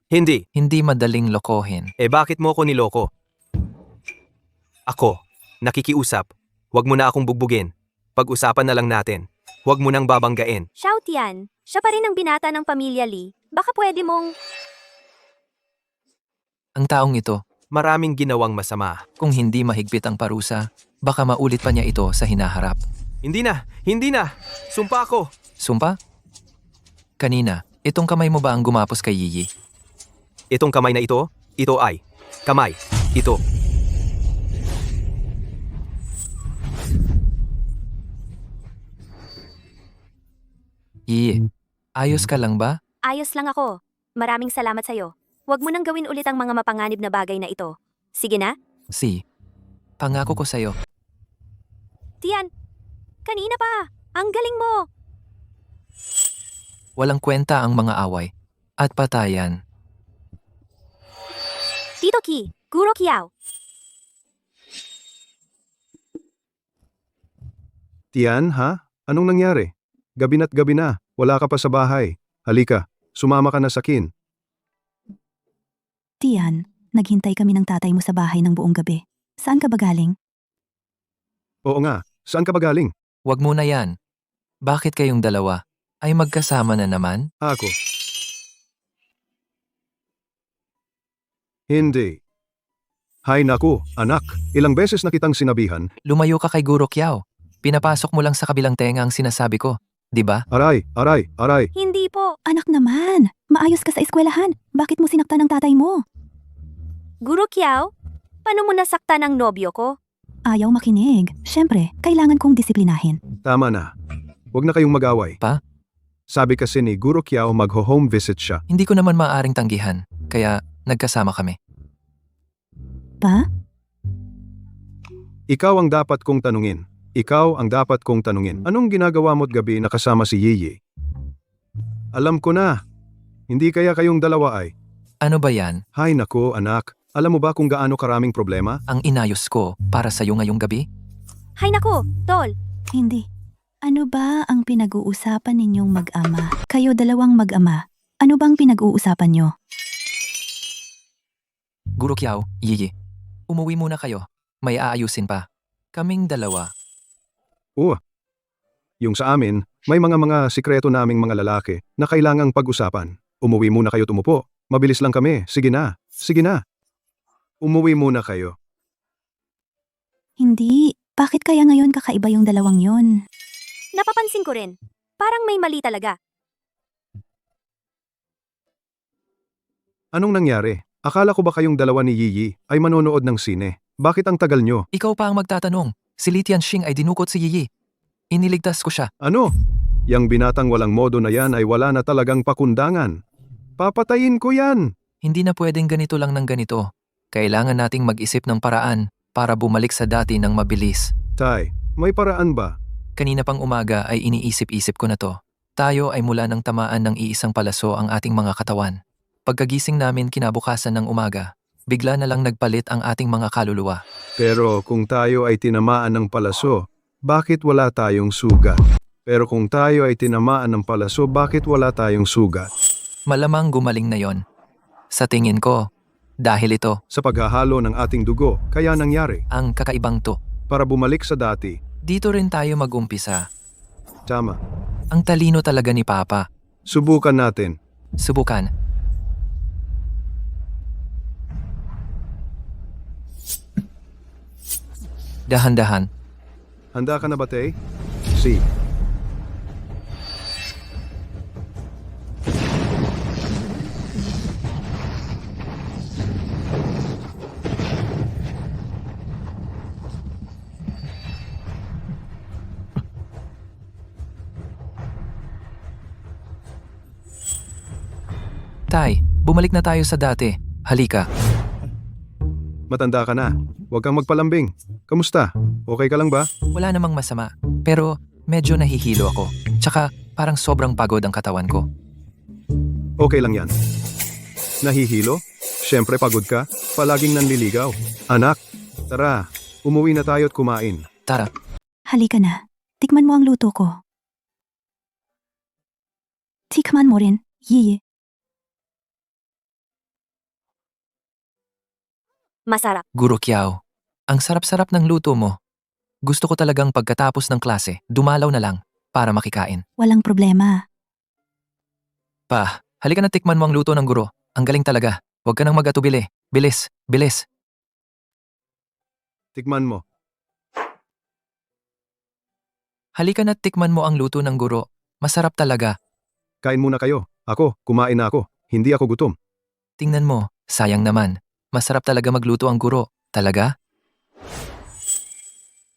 Hindi. Hindi madaling lokohin. Bakit mo ko niloko? Ako. Nakikiusap. Huwag mo na akong bugbugin. Pag-usapan na lang natin. Huwag mo nang babanggain. Xiao Tian, siya pa rin ang binata ng pamilya Li. Baka pwede mong... Ang taong ito, Maraming ginawang masama. kung hindi mahigpit ang parusa, baka maulit pa niya ito sa hinaharap. Hindi na. Sumpa ako. Sumpa? Kanina, itong kamay mo ba ang gumapos kay Yi? Itong kamay na ito ay kamay. Ito. Yi, ayos ka lang ba? Ayos lang ako. Maraming salamat sa'yo. Huwag mo nang gawin ulit ang mga mapanganib na bagay na ito. Sige na? Si, pangako ko sa'yo. Tian, kanina pa. Ang galing mo. Walang kwenta ang mga away. At patayan. Tito Qi, Guro Kiao. Tian, ha? Anong nangyari? Gabi na't gabi na. Wala ka pa sa bahay. Halika, sumama ka na sa kin. Tian, naghintay kami ng tatay mo sa bahay ng buong gabi. Saan ka ba galing? Oo nga, saan ka ba galing? Wag mo na yan. Bakit kayong dalawa ay magkasama na naman? Ako. Hindi. Hay naku, anak. Ilang beses na kitang sinabihan. Lumayo ka kay Guro Kiao. Pinapasok mo lang sa kabilang tenga ang sinasabi ko. Di ba? Aray. Hindi po. Anak naman, maayos ka sa eskwelahan. Bakit mo sinaktan ng tatay mo? Guro Kiao, paano mo nasaktan ang nobyo ko? Ayaw makinig. Siyempre, kailangan kong disiplinahin. Tama na. Huwag na kayong mag-away. Pa? Sabi kasi ni Guro Kiao magho-home visit siya. Hindi ko naman maaaring tanggihan, kaya nagkasama kami. Pa? Ikaw ang dapat kong tanungin. Ikaw ang dapat kong tanungin. Anong ginagawa mo't gabi na kasama si Yiyi? Alam ko na. Hindi kaya kayong dalawa ay. Ano ba yan? Hay nako anak, alam mo ba kung gaano karaming problema? Ang inayos ko para sa'yo ngayong gabi? Hay nako, tol. Hindi. Ano ba ang pinag-uusapan ninyong mag-ama? Kayo dalawang mag-ama. Ano bang pinag-uusapan nyo? Guro Kiao, Yiyi. Umuwi muna kayo. May aayusin pa. Kaming dalawa. Yung sa amin, may mga sikreto naming mga lalaki na kailangang pag-usapan. Umuwi muna kayo tumupo. Mabilis lang kami. Sige na. Sige na. Umuwi muna kayo. Hindi. Bakit kaya ngayon kakaiba yung dalawang yon? Napapansin ko rin. Parang may mali talaga. Anong nangyari? Akala ko ba kayong dalawa ni Yiyi ay manonood ng sine? Bakit ang tagal nyo? Ikaw pa ang magtatanong. Si Li Tianxing ay dinukot si Yiyi. Iniligtas ko siya. Ano? Yang binatang walang modo na yan ay wala na talagang pakundangan. Papatayin ko yan! Hindi na pwedeng ganito lang ng ganito. Kailangan nating mag-isip ng paraan para bumalik sa dati ng mabilis. Tay, may paraan ba? Kanina pang umaga ay iniisip-isip ko na to. Tayo ay mula ng tamaan ng iisang palaso ang ating mga katawan. Pagkagising namin kinabukasan ng umaga, bigla na lang nagpalit ang ating mga kaluluwa. Pero kung tayo ay tinamaan ng palaso, bakit wala tayong sugat? Pero kung tayo ay tinamaan ng palaso, bakit wala tayong sugat? Malamang gumaling na yon. Sa tingin ko, dahil ito, Sa paghahalo ng ating dugo, kaya nangyari. ang kakaibang to. Para bumalik sa dati. Dito rin tayo mag-umpisa. Tama. Ang talino talaga ni Papa. Subukan natin. Subukan. Dahan-dahan. Handa ka na ba, Tay? Si. Tay, bumalik na tayo sa dati. Halika. Matanda ka na. Huwag kang magpalambing. Kamusta? Okay ka lang ba? Wala namang masama. Pero medyo nahihilo ako. Tsaka parang sobrang pagod ang katawan ko. Okay lang yan. Nahihilo? Siyempre pagod ka. Palaging nanliligaw. Anak, tara. Umuwi na tayo at kumain. Tara, Halika na. Tikman mo ang luto ko. Tikman mo rin, Yiyi. Masarap. Guro Kiao. Ang sarap-sarap ng luto mo. Gusto ko talagang pagkatapos ng klase, dumalaw na lang para makikain. Walang problema. Pa, halika na tikman mo ang luto ng guro. Ang galing talaga. Huwag ka nang mag-atubili. Bilis, bilis. Tikman mo. Halika na tikman mo ang luto ng guro. Masarap talaga. Kain muna kayo. Ako, kumain na ako. Hindi ako gutom. Tingnan mo, sayang naman. Masarap talaga magluto ang guro. Talaga?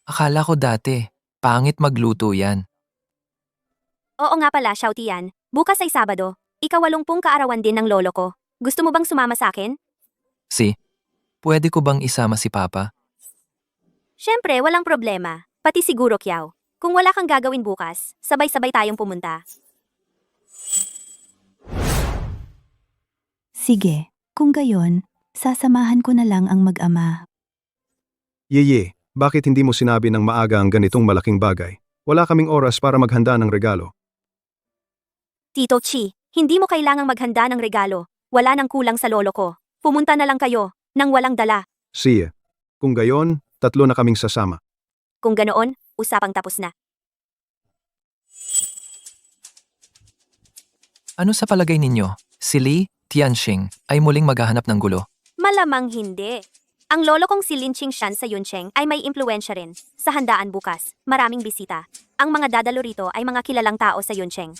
Akala ko dati, pangit magluto yan. Oo nga pala, Shouty yan. Bukas ay Sabado. Ika-80 kaarawan din ng lolo ko. Gusto mo bang sumama sa akin? Si, pwede ko bang isama si Papa? Siyempre, walang problema. Pati siguro, Kiao. Kung wala kang gagawin bukas, sabay-sabay tayong pumunta. Sige, kung gayon, sasamahan ko na lang ang mag-ama. Yiyi, bakit hindi mo sinabi ng maaga ang ganitong malaking bagay? Wala kaming oras para maghanda ng regalo. Tito Chi, hindi mo kailangang maghanda ng regalo. Wala nang kulang sa lolo ko. Pumunta na lang kayo, nang walang dala. Siya. Kung gayon, 3 na kaming sasama. Kung ganoon, usapang tapos na. Ano sa palagay ninyo, si Li Tianxing ay muling maghahanap ng gulo? Malamang hindi. Ang lolo kong si Lin Qingshan sa Yuncheng ay may impluensya rin. Sa handaan bukas, maraming bisita. Ang mga dadalo rito ay mga kilalang tao sa Yuncheng.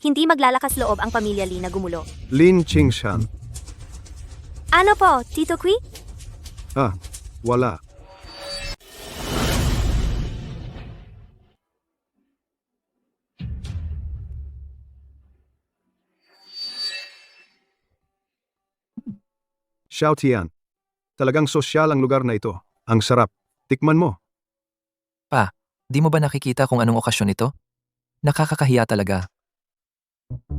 Hindi maglalakas loob ang pamilya Li na gumulo. Lin Qingshan. Ano po, Tito Kui? Wala. Xiao Tian. Talagang sosyal ang lugar na ito. Ang sarap. Tikman mo. Di mo ba nakikita kung anong okasyon ito? Nakakakahiya talaga.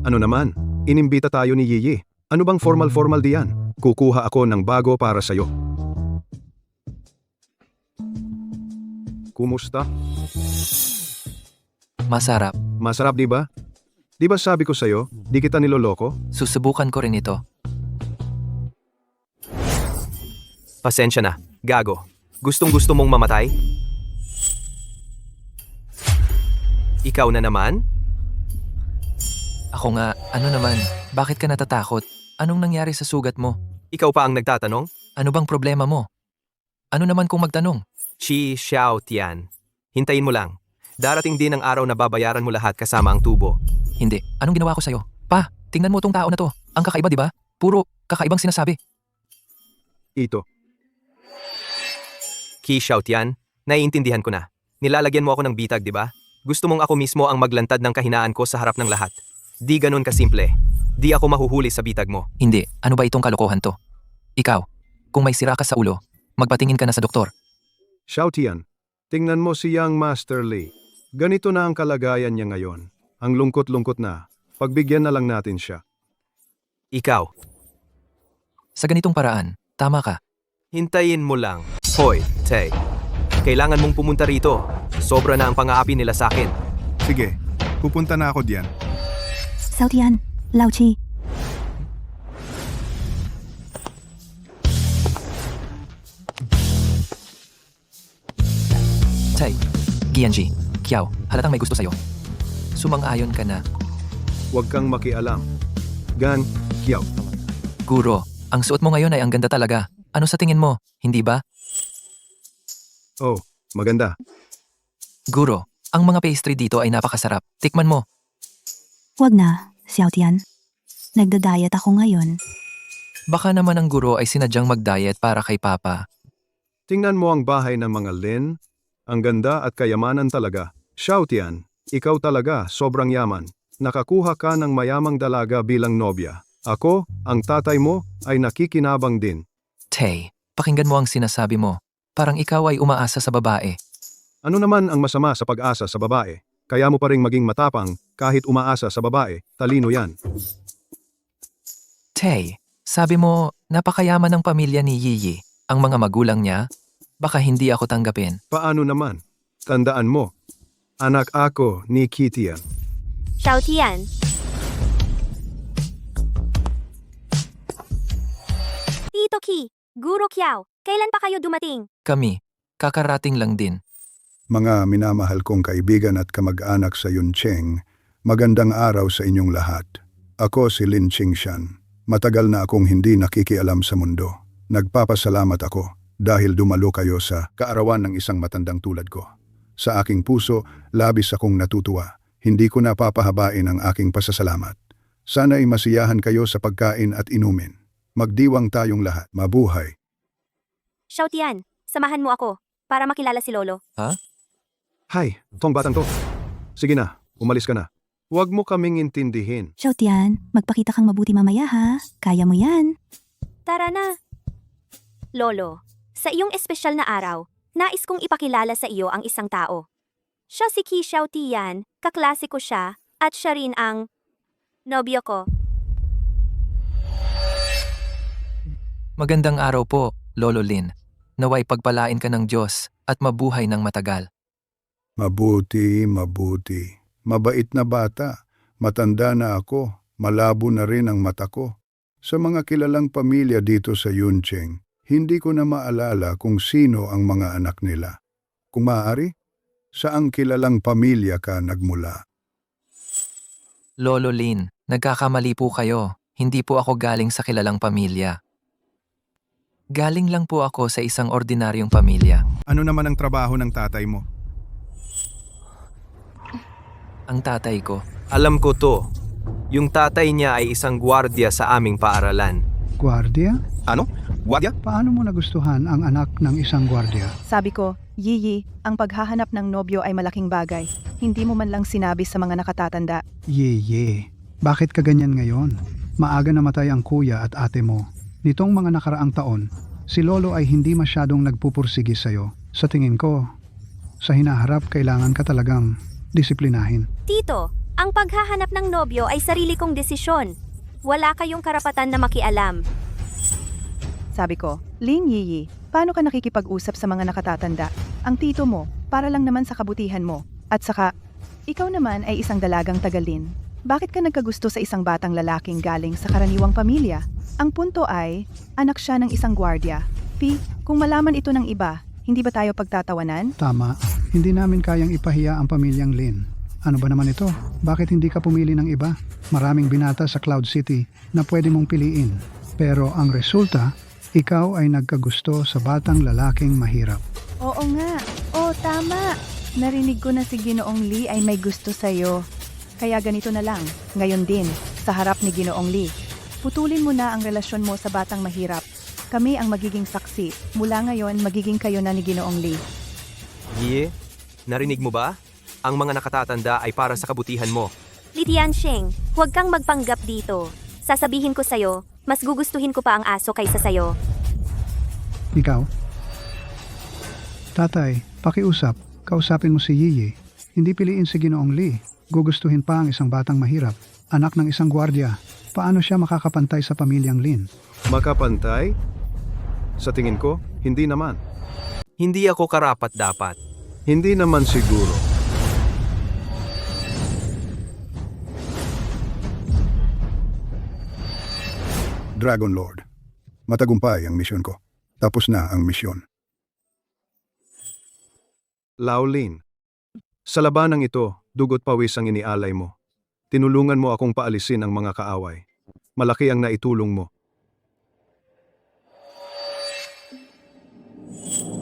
Ano naman? Inimbita tayo ni Yiyi. Ano bang formal-formal diyan? Kukuha ako ng bago para sa'yo. Kumusta? Masarap. Masarap di ba? Di ba sabi ko sa'yo, di kita niloloko? Susubukan ko rin ito. Pasensya na, gago. Gustong-gusto mong mamatay? Ikaw na naman? Ako nga, ano naman? Bakit ka natatakot? Anong nangyari sa sugat mo? Ikaw pa ang nagtatanong? Ano bang problema mo? Ano naman kung magtanong? Chi Xiao Tian. Hintayin mo lang. Darating din ang araw na babayaran mo lahat kasama ang tubo. Hindi. Anong ginawa ko sa'yo? Pa, tingnan mo tong tao na to. Ang kakaiba, di ba? Puro kakaibang sinasabi. Ito. Qi Xiao Tian, naiintindihan ko na. Nilalagyan mo ako ng bitag, di ba? Gusto mong ako mismo ang maglantad ng kahinaan ko sa harap ng lahat. Di ganun kasimple. Di ako mahuhuli sa bitag mo. Hindi. Ano ba itong kalokohan to? Ikaw, kung may sira ka sa ulo, magpatingin ka na sa doktor. Xiao Tian, tingnan mo si Young Master Li. Ganito na ang kalagayan niya ngayon. Ang lungkot-lungkot na. Pagbigyan na lang natin siya. Ikaw, Sa ganitong paraan, tama ka. hintayin mo lang. Hoy, Tay. Kailangan mong pumunta rito. Sobra na ang pang-aapi nila sa akin. Sige, pupunta na ako diyan. Xiao Tian, Lao Chi, Tay, Gianji, Kiao, halatang may gusto sa'yo. Sumang-ayon ka na. Huwag kang makialam. Gan, Kiao. Guro, ang suot mo ngayon ay ang ganda talaga. Ano sa tingin mo, hindi ba? Oh, maganda. Guro, ang mga pastry dito ay napakasarap. Tikman mo. wag na, Xiao Tian. Nagda-diet ako ngayon. Baka naman ang guro ay sinadyang mag-diet para kay Papa. Tingnan mo ang bahay ng mga Lin. Ang ganda at kayamanan talaga. Xiao Tian, ikaw talaga sobrang yaman. Nakakuha ka ng mayamang dalaga bilang nobya. Ako, ang tatay mo, ay nakikinabang din. Tay, pakinggan mo ang sinasabi mo. Parang ikaw ay umaasa sa babae. Ano naman ang masama sa pag-asa sa babae? Kaya mo pa ring maging matapang kahit umaasa sa babae. Talino yan. Tay, sabi mo, napakayaman ng pamilya ni Yiyi. Ang mga magulang niya, baka hindi ako tanggapin. Paano naman? Tandaan mo, anak ako ni Kitian. Xiao Tian. Tito Ki, Guro Kiao, kailan pa kayo dumating? Kami, kakarating lang din. Mga minamahal kong kaibigan at kamag-anak sa Yuncheng, magandang araw sa inyong lahat. Ako si Lin Qingshan. Matagal na akong hindi nakikialam sa mundo. Nagpapasalamat ako dahil dumalo kayo sa kaarawan ng isang matandang tulad ko. Sa aking puso, labis akong natutuwa. Hindi ko napapahabain ang aking pasasalamat. Sana'y masiyahan kayo sa pagkain at inumin. Magdiwang tayong lahat. Mabuhay. Xiao Tian, samahan mo ako para makilala si Lolo. Hay, tong batang to. Sige na, umalis ka na. Huwag mo kaming intindihin. Xiao Tian, magpakita kang mabuti mamaya ha. Kaya mo yan. Tara na. Lolo, sa iyong espesyal na araw, nais kong ipakilala sa iyo ang isang tao. Siya si Qi Xiao Tian, kaklase ko siya, at siya rin ang nobyo ko. Magandang araw po, Lolo Lin. Naway pagpalain ka ng Diyos at mabuhay ng matagal. Mabuti, mabuti. Mabait na bata. Matanda na ako. Malabo na rin ang mata ko. Sa mga kilalang pamilya dito sa Yuncheng, hindi ko na maalala kung sino ang mga anak nila. Kung maaari, saang kilalang pamilya ka nagmula? Lolo Lin, nagkakamali po kayo. Hindi po ako galing sa kilalang pamilya. Galing lang po ako sa isang ordinaryong pamilya. Ano naman ang trabaho ng tatay mo? Ang tatay ko, Alam ko to. Yung tatay niya ay isang gwardiya sa aming paaralan. Gwardiya? Ano? Wadya? Paano mo nagustuhan ang anak ng isang gwardiya? Sabi ko, Yiyi, ang paghahanap ng nobyo ay malaking bagay. Hindi mo man lang sinabi sa mga nakatatanda. Ye. Bakit ka ganyan ngayon? Maaga namatay ang kuya at ate mo. Nitong mga nakaraang taon, si Lolo ay hindi masyadong nagpupursigi sa'yo. Sa tingin ko, sa hinaharap kailangan ka talagang disiplinahin. Tito, ang paghahanap ng nobyo ay sarili kong desisyon. Wala kayong karapatan na makialam. Sabi ko, Ling Yiyi, paano ka nakikipag-usap sa mga nakatatanda? Ang tito mo, para lang naman sa kabutihan mo. At saka, ikaw naman ay isang dalagang tagalin. Bakit ka nagkagusto sa isang batang lalaking galing sa karaniwang pamilya? Ang punto ay, anak siya ng isang gwardya. P, kung malaman ito ng iba, hindi ba tayo pagtatawanan? Tama, hindi namin kayang ipahiya ang pamilyang Lin. Ano ba naman ito? Bakit hindi ka pumili ng iba? Maraming binata sa Cloud City na pwede mong piliin. Pero ang resulta, ikaw ay nagkagusto sa batang lalaking mahirap. Oo nga. Oo, tama. Narinig ko na si Ginoong Lee ay may gusto sa'yo. Kaya ganito na lang, ngayon din, sa harap ni Ginoong Lee. Putulin mo na ang relasyon mo sa batang mahirap. Kami ang magiging saksi. Mula ngayon, magiging kayo na ni Ginoong Lee. Yi, narinig mo ba? Ang mga nakatatanda ay para sa kabutihan mo. Li Tianxing, huwag kang magpanggap dito. Sasabihin ko sa'yo, mas gugustuhin ko pa ang aso kaysa sa'yo. Ikaw? Tatay, pakiusap. Kausapin mo si Yiyi. Hindi piliin si Ginoong Lee. Gugustuhin pa ang isang batang mahirap. Anak ng isang gwardya. Paano siya makakapantay sa pamilyang Lin? Makapantay? Sa tingin ko, hindi naman. Hindi ako karapat-dapat. Hindi naman siguro. Dragon Lord, matagumpay ang misyon ko. Tapos na ang misyon. Laolin, sa labanang ito, dugot pawis ang inialay mo. Tinulungan mo akong paalisin ang mga kaaway. Malaki ang naitulong mo.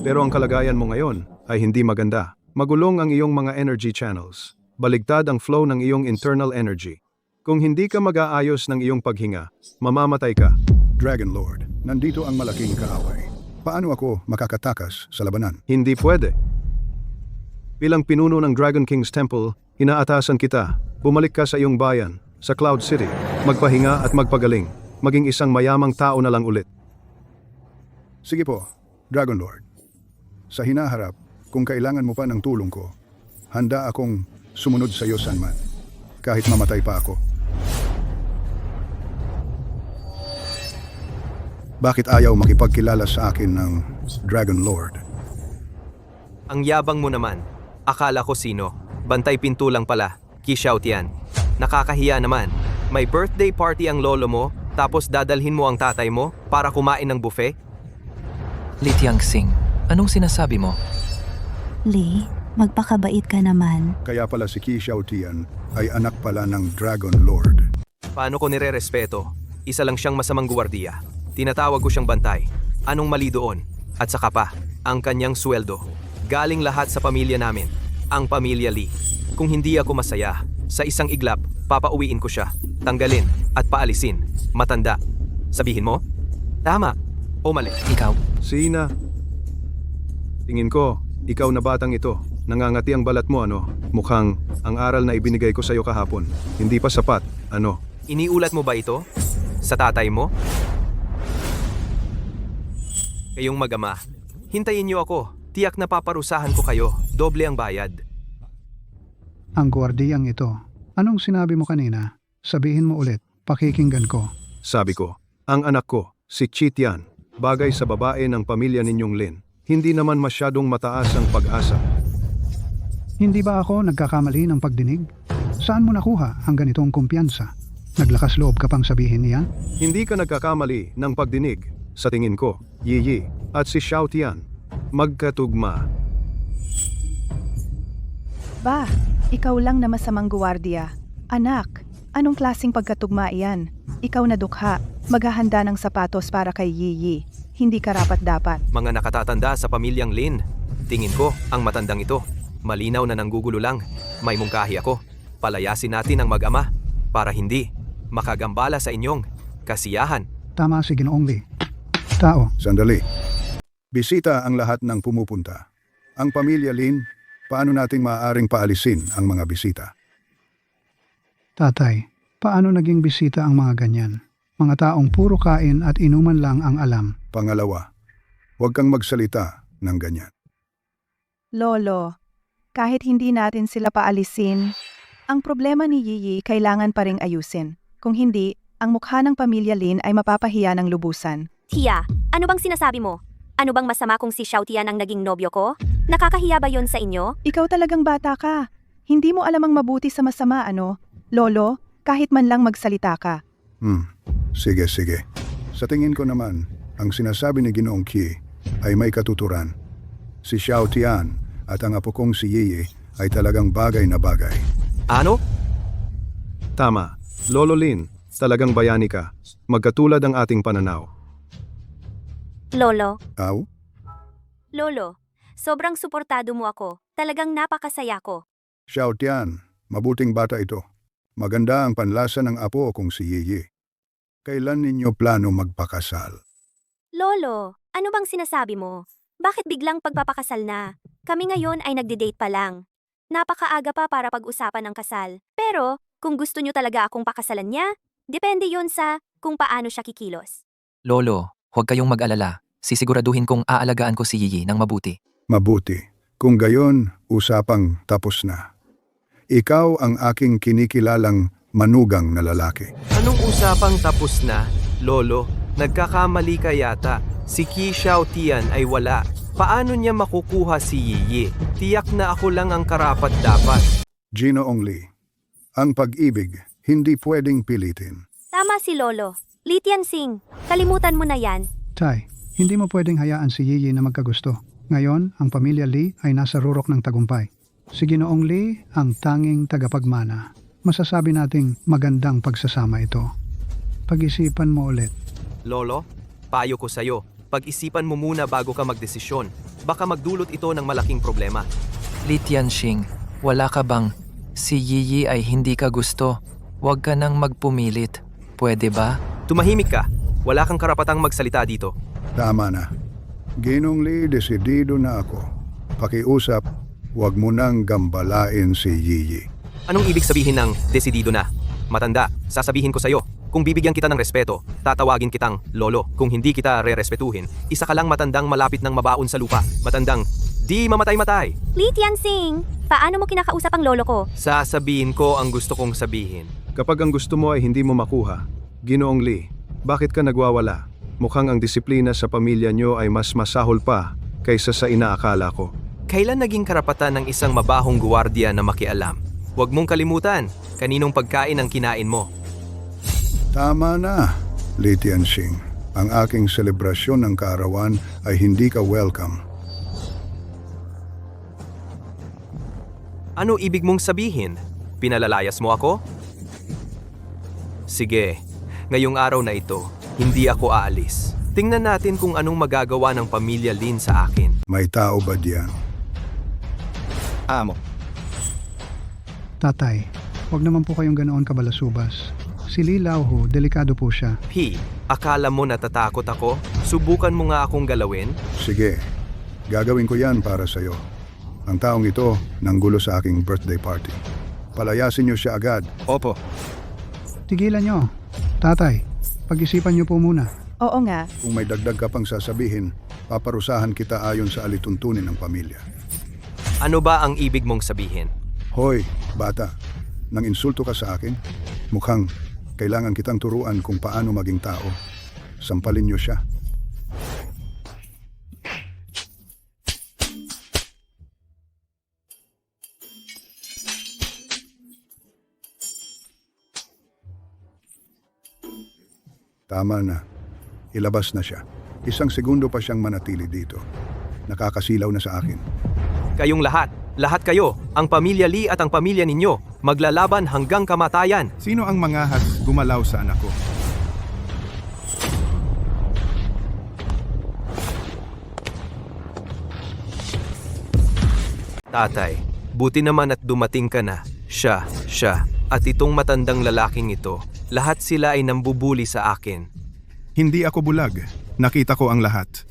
Pero ang kalagayan mo ngayon ay hindi maganda. Magulong ang iyong mga energy channels. Baligtad ang flow ng iyong internal energy. Kung hindi ka mag-aayos ng iyong paghinga, mamamatay ka. Dragon Lord, nandito ang malaking kaaway. Paano ako makakatakas sa labanan? Hindi pwede. Bilang pinuno ng Dragon King's Temple, inaatasan kita. Bumalik ka sa iyong bayan, sa Cloud City. Magpahinga at magpagaling. Maging isang mayamang tao na lang ulit. Sige po, Dragon Lord. Sa hinaharap, kung kailangan mo pa ng tulong ko, handa akong sumunod sa iyo sanman. Kahit mamatay pa ako. Bakit ayaw makipagkilala sa akin ng Dragon Lord? Ang yabang mo naman. Akala ko sino. Bantay pinto lang pala. Qi Xiaotian. Nakakahiya naman. May birthday party ang lolo mo, tapos dadalhin mo ang tatay mo para kumain ng buffet? Li Tianxing, anong sinasabi mo? Lee, magpakabait ka naman. Kaya pala si Qi Xiaotian ay anak pala ng Dragon Lord. Paano ko nire-respeto? Isa lang siyang masamang guwardiya. Tinatawag ko siyang bantay. Anong mali doon? At saka pa, ang kanyang sweldo. Galing lahat sa pamilya namin. Ang pamilya Lee. Kung hindi ako masaya, sa isang iglap, papauwiin ko siya. Tanggalin at paalisin. Matanda. Sabihin mo? Tama. O mali? Ikaw? Sina? Tingin ko, ikaw na batang ito. Nangangati ang balat mo, ano? Mukhang ang aral na ibinigay ko sa iyo kahapon. Hindi pa sapat, ano? Iniulat mo ba ito? Sa tatay mo? Kayong mag-ama, hintayin niyo ako. Tiyak na paparusahan ko kayo. Doble ang bayad. Ang gwardiyang ito. Anong sinabi mo kanina? Sabihin mo ulit. Pakikinggan ko. Sabi ko, ang anak ko, si Qi Tian, bagay sa babae ng pamilya ninyong Lin. Hindi naman masyadong mataas ang pag-asa. Hindi ba ako nagkakamali ng pagdinig? Saan mo nakuha ang ganitong kumpiyansa? Naglakas loob ka pang sabihin niya? Hindi ka nagkakamali ng pagdinig. Sa tingin ko, Yiyi at si Xiao Tian, magkatugma. Ba, ikaw lang na masamang guwardiya. Anak, anong klaseng pagkatugma iyan? Ikaw na dukha, maghahanda ng sapatos para kay Yiyi. Hindi karapat-dapat. Mga nakatatanda sa pamilyang Lin. Tingin ko, ang matandang ito. Malinaw na nanggugulo lang. May mungkahi ako. Palayasin natin ang mag-ama para hindi makagambala sa inyong kasiyahan. Tama si Ginoong Lee. Tao. Sandali. Bisita ang lahat ng pumupunta. Ang pamilya Lin, paano nating maaaring paalisin ang mga bisita? Tatay, paano naging bisita ang mga ganyan? Mga taong puro kain at inuman lang ang alam. Pangalawa, huwag kang magsalita ng ganyan. Lolo, kahit hindi natin sila paalisin, ang problema ni Yiyi kailangan pa ring ayusin. Kung hindi, ang mukha ng pamilya Lin ay mapapahiya ng lubusan. Tia, ano bang sinasabi mo? Ano bang masama kung si Xiao Tian ang naging nobyo ko? Nakakahiya ba yon sa inyo? Ikaw talagang bata ka. Hindi mo alam ang mabuti sa masama, ano? Lolo, kahit man lang magsalita ka. Sige. Sa tingin ko naman, ang sinasabi ni Ginoong Qi ay may katuturan. Si Xiao Tian at ang apo kong si Yiyi ay talagang bagay na bagay. Ano? Tama. Lolo Lin, talagang bayani ka. Magkatulad ang ating pananaw. Lolo, Aw? Lolo, sobrang suportado mo ako. Talagang napakasaya ko. Xiao Tian, mabuting bata ito. Maganda ang panlasa ng apo kong si Yiyi. Kailan ninyo plano magpakasal? Lolo, ano bang sinasabi mo? Bakit biglang pagpapakasal na? Kami ngayon ay nagde-date pa lang. Napakaaga pa para pag-usapan ng kasal. Pero, kung gusto nyo talaga akong pakasalan niya, depende yon sa kung paano siya kikilos. Lolo, huwag kayong mag-alala. Sisiguraduhin kong aalagaan ko si Yiyi ng mabuti. Mabuti. Kung gayon, usapang tapos na. Ikaw ang aking kinikilalang manugang na lalaki. Anong usapang tapos na? Lolo, nagkakamali ka yata. Si Qi Xiao Tian ay wala. Paano niya makukuha si Yiyi? Tiyak na ako lang ang karapat dapat. Gino Ongli, ang pag-ibig hindi pwedeng pilitin. Tama si Lolo. Li Tianxing, kalimutan mo na yan. Tay, hindi mo pwedeng hayaan si Yiyi na magkagusto. Ngayon, ang pamilya Li ay nasa rurok ng tagumpay. Si Ginoong Li ang tanging tagapagmana. Masasabi nating magandang pagsasama ito. Pag-isipan mo ulit. Lolo, payo ko sa'yo. Pag-isipan mo muna bago ka magdesisyon. Baka magdulot ito ng malaking problema. Li Tianxing, wala ka bang si Yiyi ay hindi ka gusto? Huwag ka nang magpumilit. Pwede ba? Tumahimik ka. Wala kang karapatang magsalita dito. Tama na. Ginong Li, desidido na ako. Pakiusap, huwag mo nang gambalain si Yiyi. Anong ibig sabihin ng desidido na? Matanda, sasabihin ko sa'yo. Kung bibigyan kita ng respeto, tatawagin kitang lolo. Kung hindi kita re-respetuhin, isa ka lang matandang malapit ng mabaon sa lupa. Matandang di mamatay-matay. Li Tianxing, paano mo kinakausap ang lolo ko? Sasabihin ko ang gusto kong sabihin. Kapag ang gusto mo ay hindi mo makuha, Ginoong Li, bakit ka nagwawala? Mukhang ang disiplina sa pamilya nyo ay mas masahol pa kaysa sa inaakala ko. Kailan naging karapatan ng isang mabahong guwardiya na makialam? Huwag mong kalimutan, kaninong pagkain ang kinain mo. Tama na, Li Tianxing. Ang aking selebrasyon ng kaarawan ay hindi ka welcome. Ano ibig mong sabihin? Pinalalayas mo ako? Sige, ngayong araw na ito, hindi ako aalis. Tingnan natin kung anong magagawa ng pamilya Lin sa akin. May tao ba diyan? Amo. Tatay, huwag naman po kayong ganoon kabalasubas. Si Li Laohu, delikado po siya. P, akala mo natatakot ako? Subukan mo nga akong galawin? Sige, gagawin ko yan para sa'yo. Ang taong ito nanggulo sa aking birthday party. Palayasin niyo siya agad. Opo. Tigilan nyo. Tatay, pag-isipan nyo po muna. Oo nga, Kung may dagdag ka pang sasabihin, paparusahan kita ayon sa alituntunin ng pamilya. Ano ba ang ibig mong sabihin? Hoy, bata, nang insulto ka sa akin, mukhang kailangan kitang turuan kung paano maging tao. Sampalin niyo siya. Tama na. Ilabas na siya. 1 segundo pa siyang manatili dito. Nakakasilaw na sa akin. Kayong lahat kayo, ang pamilya Li at ang pamilya ninyo, maglalaban hanggang kamatayan. Sino ang mangahas gumalaw sa anak ko? Tatay, buti naman at dumating ka na. Siya, at itong matandang lalaking ito, lahat sila ay nambubuli sa akin. Hindi ako bulag. Nakita ko ang lahat.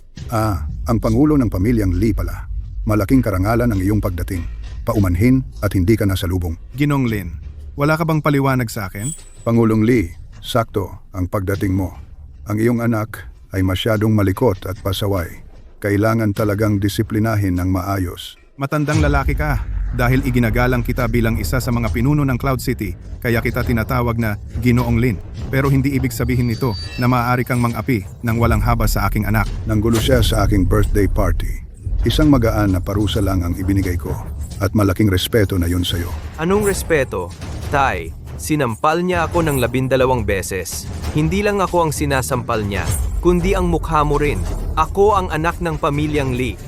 Ang pangulo ng pamilyang Li pala. Malaking karangalan ang iyong pagdating. Paumanhin at hindi ka nasalubong. Ginong Lin, wala ka bang paliwanag sa akin? Pangulong Li, Sakto ang pagdating mo. Ang iyong anak ay masyadong malikot at pasaway. Kailangan talagang disiplinahin ng maayos. Matandang lalaki ka dahil iginagalang kita bilang isa sa mga pinuno ng Cloud City, kaya kita tinatawag na Ginoong Lin. Pero hindi ibig sabihin nito na maaari kang mang-api ng walang habas sa aking anak. Nanggulo siya sa aking birthday party. Isang magaan na parusa lang ang ibinigay ko at malaking respeto na yun sa'yo. Anong respeto? Tay, sinampal niya ako ng 12 beses. Hindi lang ako ang sinasampal niya, kundi ang mukha mo rin. Ako ang anak ng pamilyang Lee.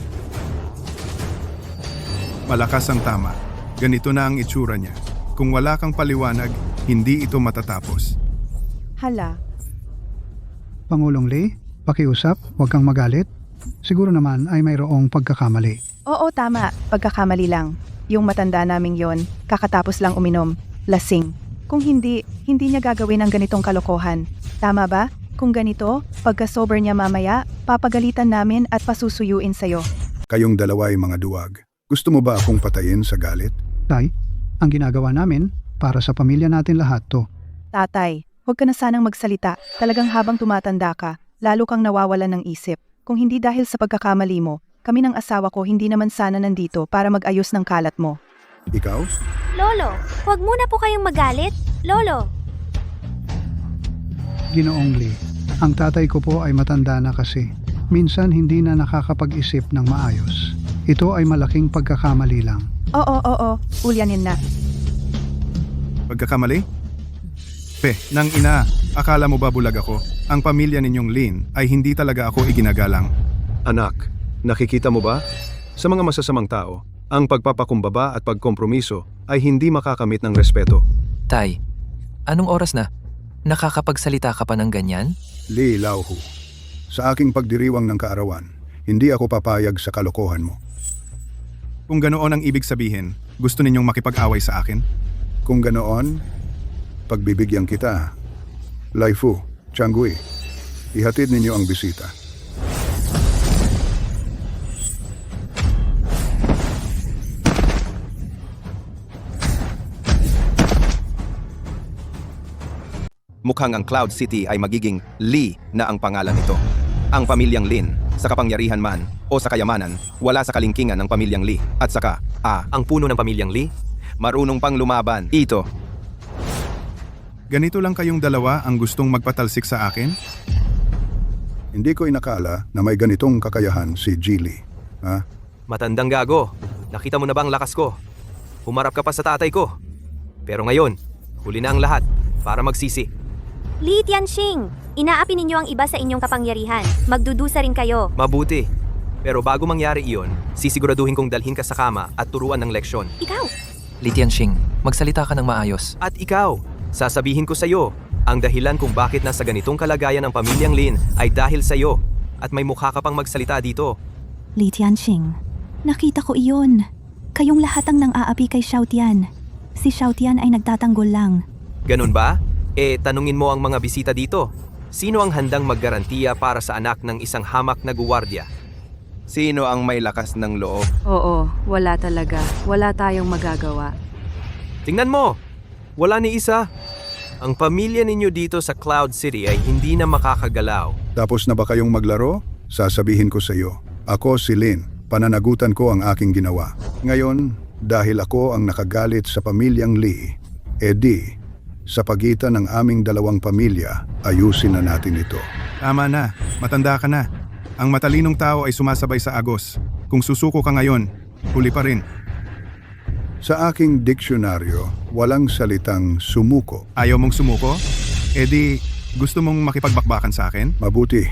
Malakas ang tama. Ganito na ang itsura niya. Kung wala kang paliwanag, hindi ito matatapos. Hala, Pangulong Lee, pakiusap, huwag kang magalit. Siguro naman ay mayroong pagkakamali. oo tama, pagkakamali lang. Yung matanda naming yon, kakatapos lang uminom, lasing. Kung hindi niya gagawin ang ganitong kalokohan. Tama ba? Kung ganito, pagka-sober niya mamaya, papagalitan namin at pasusuyuin sa'yo. Kayong dalawa ay mga duwag. Gusto mo ba akong patayin sa galit? Tay, ang ginagawa namin para sa pamilya natin lahat to. Tatay, huwag ka na sanang magsalita. Talagang habang tumatanda ka, lalo kang nawawalan ng isip. Kung hindi dahil sa pagkakamali mo, kami ng asawa ko hindi naman sana nandito para mag-ayos ng kalat mo. Ikaw? Lolo, huwag muna po kayong magalit. Lolo, Ginoong Lee, ang tatay ko po ay matanda na kasi. Minsan hindi na nakakapag-isip ng maayos. Ito ay malaking pagkakamali lang. Oo, ulyanin na. Pagkakamali? Nang ina, akala mo ba bulag ako? Ang pamilya ninyong Lin ay hindi talaga ako iginagalang. Anak, nakikita mo ba? Sa mga masasamang tao, ang pagpapakumbaba at pagkompromiso ay hindi makakamit ng respeto. Tay, anong oras na? Nakakapagsalita ka pa ng ganyan? Lee Lauhu. Sa aking pagdiriwang ng kaarawan, hindi ako papayag sa kalokohan mo. Kung ganoon ang ibig sabihin, gusto ninyong makipag-away sa akin? Kung ganoon, pagbibigyan kita. Lai Fu, Changui, ihatid ninyo ang bisita. Mukhang ang Cloud City ay magiging Lee na ang pangalan nito. Ang pamilyang Lin, sa kapangyarihan man o sa kayamanan, wala sa kalingkingan ng pamilyang Lee. At saka, Ang puno ng pamilyang Lee? marunong pang lumaban. Ito, Ganito lang kayong dalawa ang gustong magpatalsik sa akin? Hindi ko inakala na may ganitong kakayahan si Geely. Ha? Matandang gago. Nakita mo na ba ang lakas ko? Humarap ka pa sa tatay ko. Pero ngayon, huli na ang lahat para magsisi. Li Tianxing, inaapi ninyo ang iba sa inyong kapangyarihan. Magdudusa rin kayo. Mabuti. Pero bago mangyari iyon, sisiguraduhin kong dalhin ka sa kama at turuan ng leksyon. Ikaw, Li Tianxing, magsalita ka ng maayos. At ikaw, sasabihin ko sa iyo, ang dahilan kung bakit nasa ganitong kalagayan ang pamilyang Lin ay dahil sa iyo. At may mukha ka pang magsalita dito. Li Tianxing, nakita ko iyon. Kayong lahat ang nang-aapi kay Xiao Tian. Si Xiao Tian ay nagtatanggol lang. Ganun ba? Tanungin mo ang mga bisita dito. Sino ang handang maggarantiya para sa anak ng isang hamak na guwardiya? sino ang may lakas ng loob? Oo, wala talaga. Wala tayong magagawa. Tingnan mo! Wala ni isa. Ang pamilya ninyo dito sa Cloud City ay hindi na makakagalaw. Tapos na ba kayong maglaro? Sasabihin ko sa iyo. Ako si Lin. Pananagutan ko ang aking ginawa. Ngayon, dahil ako ang nakagalit sa pamilyang Lee, sa pagitan ng aming dalawang pamilya, ayusin na natin ito. Tama na, matanda ka na. Ang matalinong tao ay sumasabay sa agos. Kung susuko ka ngayon, huli pa rin. Sa aking diksyonaryo, walang salitang sumuko. Ayaw mong sumuko? Gusto mong makipagbakbakan sa akin? Mabuti,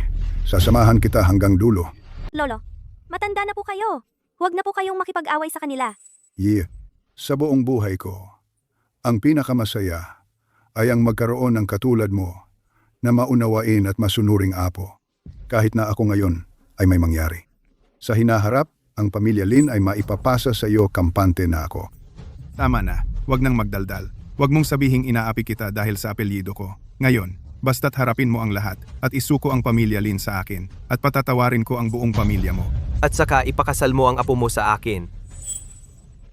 sasamahan kita hanggang dulo. Lolo, matanda na po kayo. Huwag na po kayong makipag-away sa kanila. Sa buong buhay ko, ang pinakamasaya ay ang magkaroon ng katulad mo na maunawain at masunuring apo. Kahit na ako ngayon ay may mangyari. Sa hinaharap, ang pamilya Lin ay maipapasa sa iyo kampante na ako. Tama na, wag nang magdaldal. Wag mong sabihing inaapi kita dahil sa apelyido ko. Ngayon, basta't harapin mo ang lahat at isuko ang pamilya Lin sa akin at patatawarin ko ang buong pamilya mo. At saka ipakasal mo ang apo mo sa akin.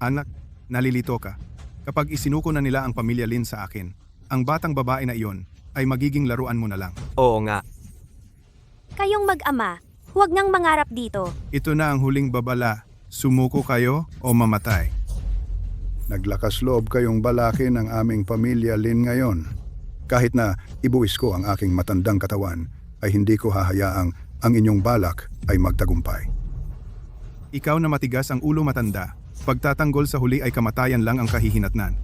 Anak, nalilito ka. Kapag isinuko na nila ang pamilya Lin sa akin, ang batang babae na iyon ay magiging laruan mo na lang. Oo nga. Kayong mag-ama, huwag nang mangarap dito. Ito na ang huling babala. Sumuko kayo o mamatay. Naglakas loob kayong balakin ang aming pamilya Lin ngayon. Kahit na ibuwis ko ang aking matandang katawan, ay hindi ko hahayaang ang inyong balak ay magtagumpay. Ikaw na matigas ang ulo matanda, pagtatanggol sa huli ay kamatayan lang ang kahihinatnan.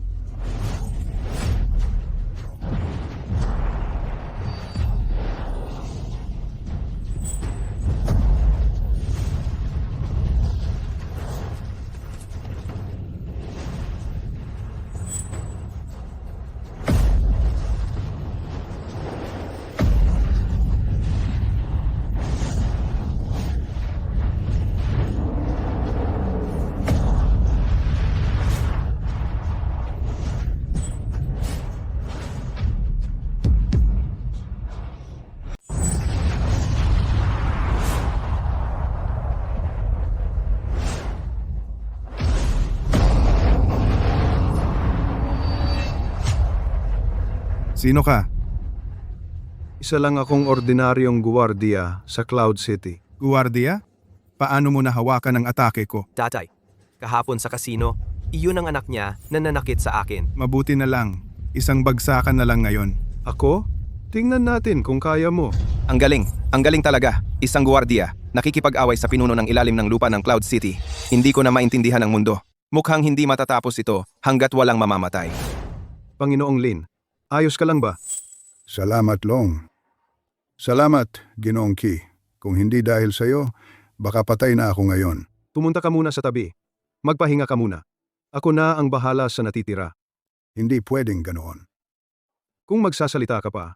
Sino ka? Isa lang akong ordinaryong guwardiya sa Cloud City. Guwardiya? Paano mo nahawakan ang atake ko? Tatay, kahapon sa kasino, iyon ang anak niya na nanakit sa akin. Mabuti na lang. Isang bagsakan na lang ngayon. Ako? Tingnan natin kung kaya mo. Ang galing talaga. Isang guwardiya, nakikipag-away sa pinuno ng ilalim ng lupa ng Cloud City. Hindi ko na maintindihan ang mundo. Mukhang hindi matatapos ito hanggat walang mamamatay. Panginoong Lin, ayos ka lang ba? Salamat, Long. Salamat, Ginoong Ki. Kung hindi dahil sa iyo, baka patay na ako ngayon. Pumunta ka muna sa tabi. Magpahinga ka muna. Ako na ang bahala sa natitira. Hindi pwedeng ganoon. Kung magsasalita ka pa,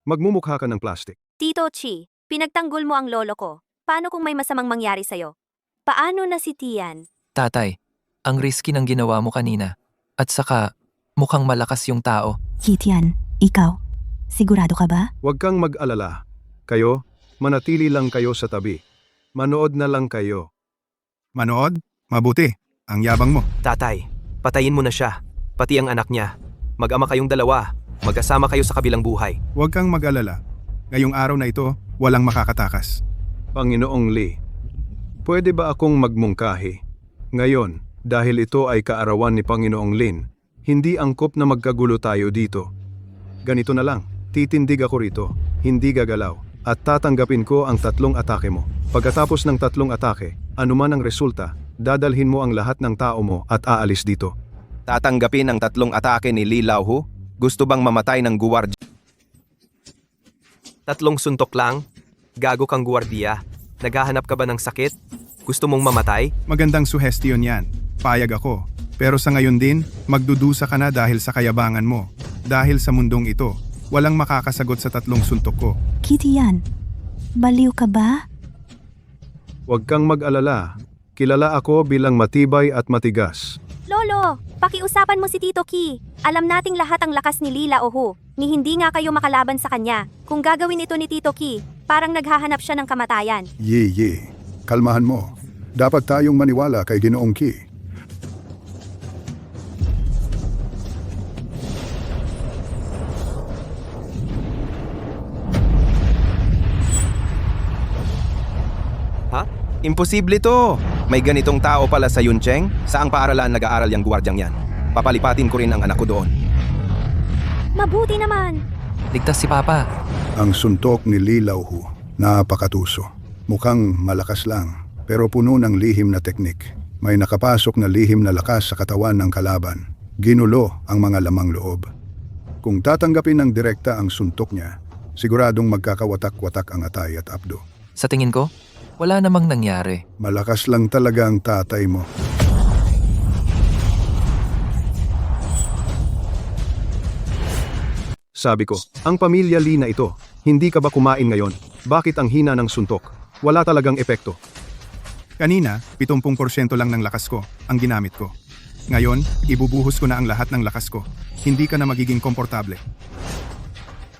magmumukha ka ng plastic. Tito Chi, pinagtanggol mo ang lolo ko. Paano kung may masamang mangyari sa'yo? Paano na si Tian? Tatay, ang risky ng ginawa mo kanina. At saka, mukhang malakas yung tao. Kitian, ikaw, sigurado ka ba? Huwag kang mag-alala. Kayo, manatili lang kayo sa tabi. Manood na lang kayo. Manood? Mabuti. Ang yabang mo. Tatay, patayin mo na siya. Pati ang anak niya. Mag-ama kayong dalawa. Magkasama kayo sa kabilang buhay. Huwag kang mag-alala. Ngayong araw na ito, walang makakatakas. Panginoong Lee, pwede ba akong magmungkahi? Ngayon, dahil ito ay kaarawan ni Panginoong Lin, hindi angkop na magkagulo tayo dito. Ganito na lang, titindig ako rito, hindi gagalaw, at tatanggapin ko ang 3 atake mo. Pagkatapos ng 3 atake, anuman ang resulta, dadalhin mo ang lahat ng tao mo at aalis dito. Tatanggapin ang 3 atake ni Li Laohu? Gusto bang mamatay ng guwardiya? 3 suntok lang? Gago kang guwardiya. Naghahanap ka ba ng sakit? Gusto mong mamatay? Magandang suhestiyon yan. Payag ako. Pero sa ngayon din, magdudusa ka na dahil sa kayabangan mo. Dahil sa mundong ito, walang makakasagot sa 3 suntok ko. Kitian, baliw ka ba? Huwag kang mag-alala. Kilala ako bilang matibay at matigas. Lolo, pakiusapan mo si Tito Ki. Alam nating lahat ang lakas ni Lila Ohu, ni hindi nga kayo makalaban sa kanya. Kung gagawin ito ni Tito Ki, parang naghahanap siya ng kamatayan. Yi, kalmahan mo. Dapat tayong maniwala kay Ginoong Ki. Ha? Imposible to! May ganitong tao pala sa Yuncheng? Saang paaralan nag-aaral yung guwardyang yan? Papalipatin ko rin ang anak ko doon. Mabuti naman! Ligtas si Papa. Ang suntok ni Li Laohu, napakatuso. Mukhang malakas lang, pero puno ng lihim na teknik. May nakapasok na lihim na lakas sa katawan ng kalaban. Ginulo ang mga lamang loob. Kung tatanggapin ng direkta ang suntok niya, siguradong magkakawatak-watak ang atay at abdo. Sa tingin ko, wala namang nangyari. Malakas lang talaga ang tatay mo. Sabi ko, ang pamilya Lee na ito, hindi ka ba kumain ngayon? Bakit ang hina ng suntok? Wala talagang epekto. Kanina, 70% lang ng lakas ko ang ginamit ko. Ngayon, ibubuhos ko na ang lahat ng lakas ko. Hindi ka na magiging komportable.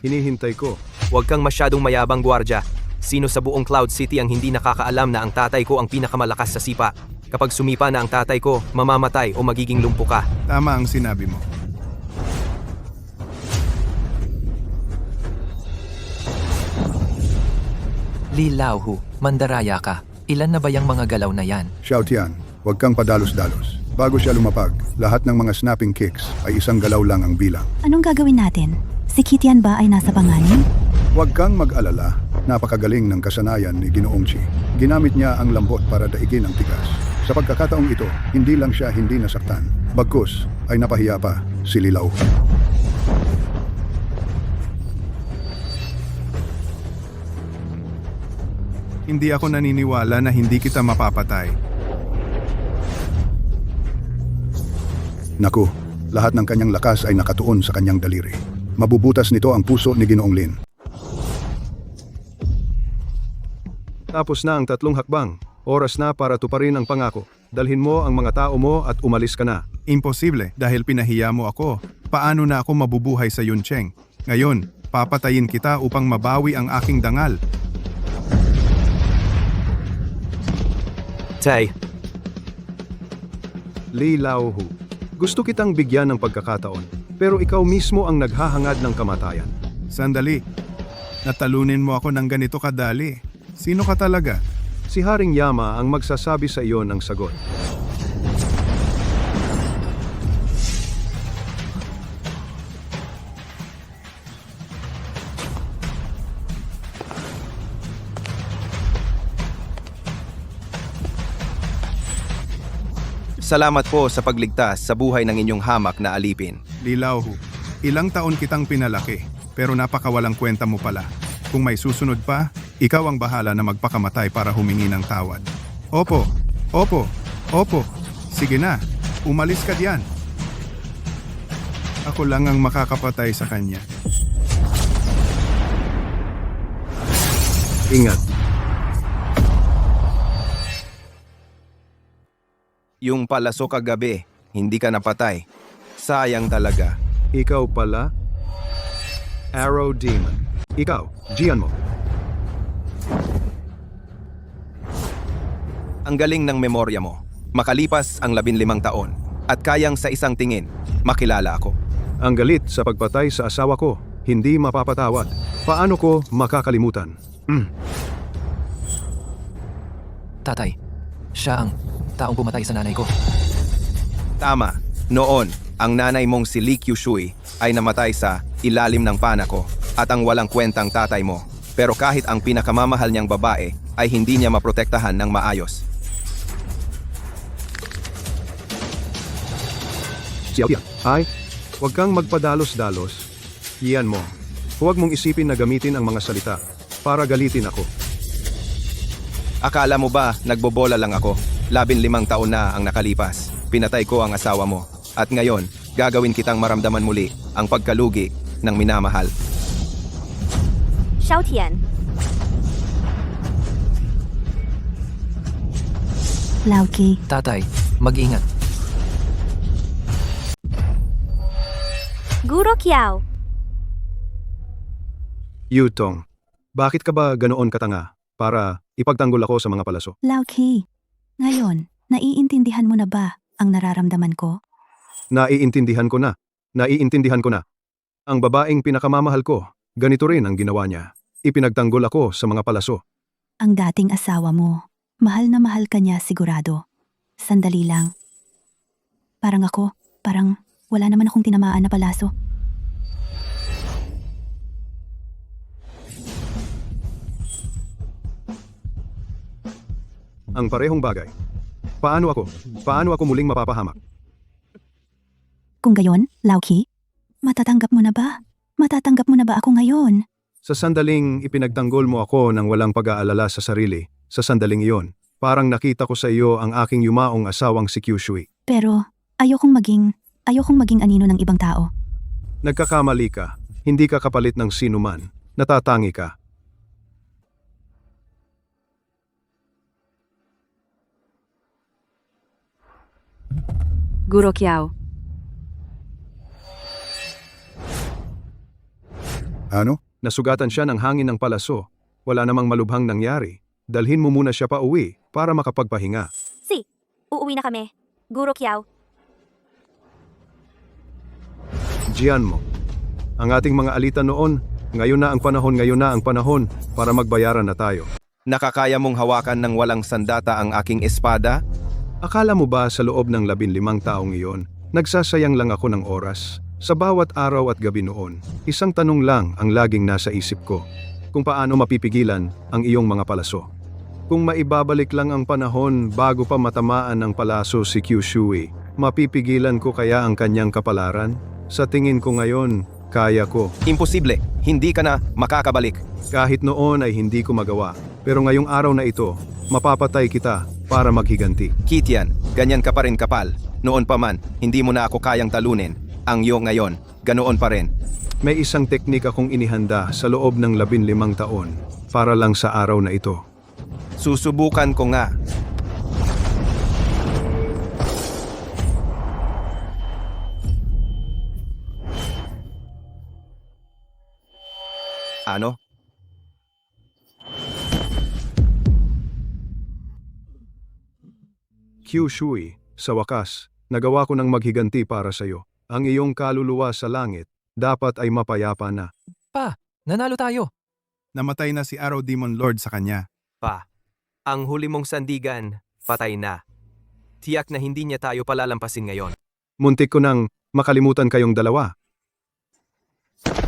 Hinihintay ko. Huwag kang masyadong mayabang guwardya. Sino sa buong Cloud City ang hindi nakakaalam na ang tatay ko ang pinakamalakas sa sipa? Kapag sumipa na ang tatay ko, mamamatay o magiging lumpo ka. Tama ang sinabi mo. Li Laohu, mandaraya ka. Ilan na ba yung mga galaw na yan? Xiao Tian, huwag kang padalos-dalos. Bago siya lumapag, lahat ng mga snapping kicks ay isang galaw lang ang bilang. Anong gagawin natin? Si Kitian ba ay nasa panganin? Huwag kang mag-alala, napakagaling ng kasanayan ni Ginoong Chi. Ginamit niya ang lambot para daigin ang tigas. Sa pagkakataong ito, hindi lang siya hindi nasaktan. Bagkus ay napahiya pa si Lilaw. Hindi ako naniniwala na hindi kita mapapatay. Naku, lahat ng kanyang lakas ay nakatuon sa kanyang daliri. Mabubutas nito ang puso ni Ginoong Lin. Tapos na ang 3 hakbang. Oras na para tuparin ang pangako. Dalhin mo ang mga tao mo at umalis ka na. Imposible dahil pinahiya mo ako. Paano na ako mabubuhay sa Yuncheng? Ngayon, papatayin kita upang mabawi ang aking dangal. Tay, Li Laohu, gusto kitang bigyan ng pagkakataon, pero ikaw mismo ang naghahangad ng kamatayan. Sandali. Natalunin mo ako ng ganito kadali. Sino ka talaga? Si Haring Yama ang magsasabi sa iyo ng sagot. Salamat po sa pagligtas sa buhay ng inyong hamak na alipin. Lilawhu, ilang taon kitang pinalaki, pero napakawalang kwenta mo pala. Kung may susunod pa, ikaw ang bahala na magpakamatay para humingi ng tawad. Opo, opo, opo. Sige na, umalis ka diyan. Ako lang ang makakapatay sa kanya. Ingat. Yung palaso kagabi, hindi ka napatay. Sayang talaga. Ikaw pala? Arrow Demon. Ikaw, Jian mo. Ang galing ng memorya mo. Makalipas ang 15 taon at kayang sa isang tingin, makilala ako. Ang galit sa pagpatay sa asawa ko, hindi mapapatawad. Paano ko makakalimutan? Tatay, siya ang taong pumatay sa nanay ko. Tama, noon, ang nanay mong si Li Qiushui ay namatay sa ilalim ng pana ko at ang walang kwentang tatay mo. Pero kahit ang pinakamamahal niyang babae ay hindi niya maprotektahan ng maayos. Xiao Tian, ay, huwag kang magpadalos-dalos. Iyan mo. Huwag mong isipin na gamitin ang mga salita para galitin ako. Akala mo ba nagbobola lang ako? 15 taon na ang nakalipas. Pinatay ko ang asawa mo. At ngayon, gagawin kitang maramdaman muli ang pagkalugi ng minamahal. Xiao Tian, Lauki, Tatay, mag-ingat. Guro Kiao, Yutong, bakit ka ba ganoon katanga para ipagtanggol ako sa mga palaso? Lauki. Ngayon, naiintindihan mo na ba ang nararamdaman ko? Naiintindihan ko na. Naiintindihan ko na. Ang babaeng pinakamamahal ko, ganito rin ang ginawa niya. Ipinagtanggol ako sa mga palaso. Ang dating asawa mo, mahal na mahal ka niya sigurado. Sandali lang. Parang wala naman akong tinamaan na palaso. Ang parehong bagay. Paano ako muling mapapahamak? Kung gayon, Lauki, matatanggap mo na ba? Matatanggap mo na ba ako ngayon? Sa sandaling ipinagtanggol mo ako ng walang pag-aalala sa sarili, sa sandaling iyon, parang nakita ko sa iyo ang aking yumaong asawang si Qiushui. Pero ayokong maging anino ng ibang tao. Nagkakamali ka. Hindi ka kapalit ng sinuman. Natatangi ka. Guro Kiao, Ano? Nasugatan siya ng hangin ng palaso. Wala namang malubhang nangyari. Dalhin mo muna siya pa uwi para makapagpahinga. si, uuwi na kami. Guro Kiao, Jian mo. Ang ating mga alitan noon, ngayon na ang panahon para magbayaran na tayo. Nakakaya mong hawakan ng walang sandata ang aking espada? Akala mo ba sa loob ng 15 taong iyon, nagsasayang lang ako ng oras? Sa bawat araw at gabi noon, isang tanong lang ang laging nasa isip ko. Kung paano mapipigilan ang iyong mga palaso. Kung maibabalik lang ang panahon bago pa matamaan ng palaso si Qiu Shui, mapipigilan ko kaya ang kanyang kapalaran? Sa tingin ko ngayon, kaya ko. Imposible, hindi ka na makakabalik. Kahit noon ay hindi ko magawa, pero ngayong araw na ito, mapapatay kita para maghiganti. Kitian, ganyan ka pa rin kapal. Noon pa man, hindi mo na ako kayang talunin. Ang iyo ngayon, ganoon pa rin. May isang teknik akong inihanda sa loob ng 15 taon para lang sa araw na ito. Susubukan ko nga. Ano? Qiu Shui, sa wakas, nagawa ko ng maghiganti para sa iyo. Ang iyong kaluluwa sa langit, dapat ay mapayapa na. Pa, nanalo tayo. Namatay na si Arrow Demon Lord sa kanya. Pa, ang huli mong sandigan, patay na. Tiyak na hindi niya tayo palalampasin ngayon. Muntik ko nang makalimutan kayong dalawa.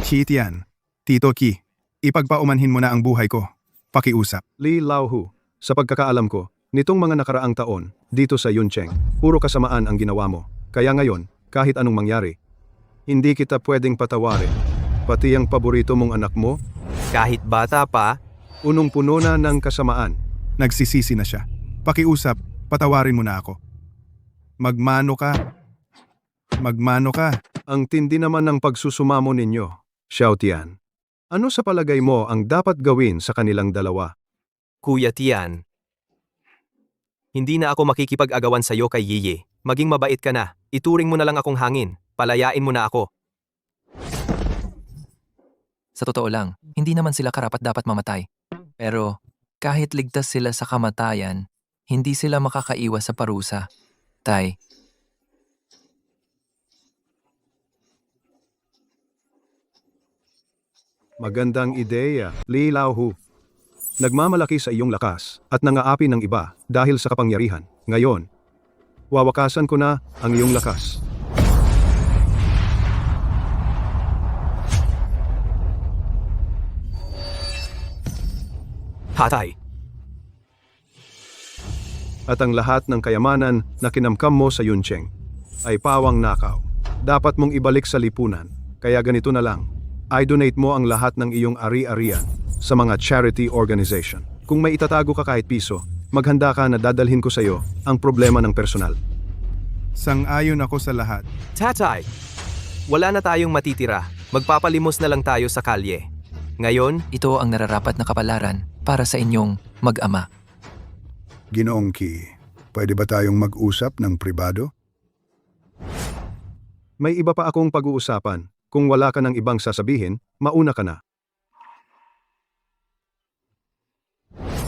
Kitian, Tito Qi, ipagpaumanhin mo na ang buhay ko. Pakiusap. Li Laohu, sa pagkakaalam ko, nitong mga nakaraang taon, dito sa Yuncheng, puro kasamaan ang ginawa mo. Kaya ngayon, kahit anong mangyari, hindi kita pwedeng patawarin. Pati ang paborito mong anak mo, Kahit bata pa, punong-puno na ng kasamaan. Nagsisisi na siya. Pakiusap, patawarin mo na ako. Magmano ka. Magmano ka. Ang tindi naman ng pagsusumamo ninyo, Xiao Tian. Ano sa palagay mo ang dapat gawin sa kanilang dalawa? Kuya Tian. Hindi na ako makikipag-agawan sa'yo kay Yiyi. Maging mabait ka na. Ituring mo na lang akong hangin. Palayain mo na ako. Sa totoo lang, hindi naman sila karapat-dapat mamatay. Pero kahit ligtas sila sa kamatayan, hindi sila makakaiwas sa parusa. Tay, Magandang ideya, Li Laohu. Nagmamalaki sa iyong lakas at nangaapi ng iba dahil sa kapangyarihan. Ngayon, wawakasan ko na ang iyong lakas. Hatay. At ang lahat ng kayamanan na kinamkam mo sa Yuncheng ay pawang nakaw. Dapat mong ibalik sa lipunan. Kaya ganito na lang. I-donate mo ang lahat ng iyong ari-arian sa mga charity organization. Kung may itatago ka kahit piso, maghanda ka na dadalhin ko sa iyo ang problema ng personal. Sang-ayon ako sa lahat. Tatay. Wala na tayong matitira. Magpapalimos na lang tayo sa kalye. Ngayon, ito ang nararapat na kapalaran para sa inyong mag-ama. Ginoong Qi, pwede ba tayong mag-usap ng pribado? May iba pa akong pag-uusapan. Kung wala ka ng ibang sasabihin, mauna ka na.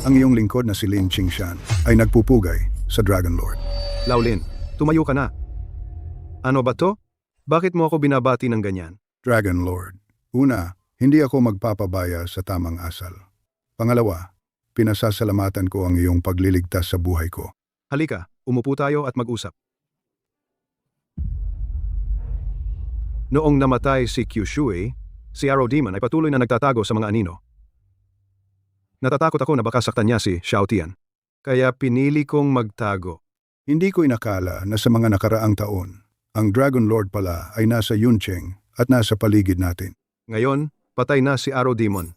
Ang iyong lingkod na si Lin Qingshan ay nagpupugay sa Dragon Lord. Laolin, tumayo ka na. Ano ba to? Bakit mo ako binabati ng ganyan? Dragon Lord, una, hindi ako magpapabaya sa tamang asal. Pangalawa, pinasasalamatan ko ang iyong pagliligtas sa buhay ko. Halika, umupo tayo at mag-usap. Noong namatay si Qiu Shui, si Arrow Demon ay patuloy na nagtatago sa mga anino. Natatakot ako na baka saktan niya si Xiao Tian. Kaya pinili kong magtago. Hindi ko inakala na sa mga nakaraang taon, ang Dragon Lord pala ay nasa Yuncheng at nasa paligid natin. Ngayon, patay na si Arrow Demon.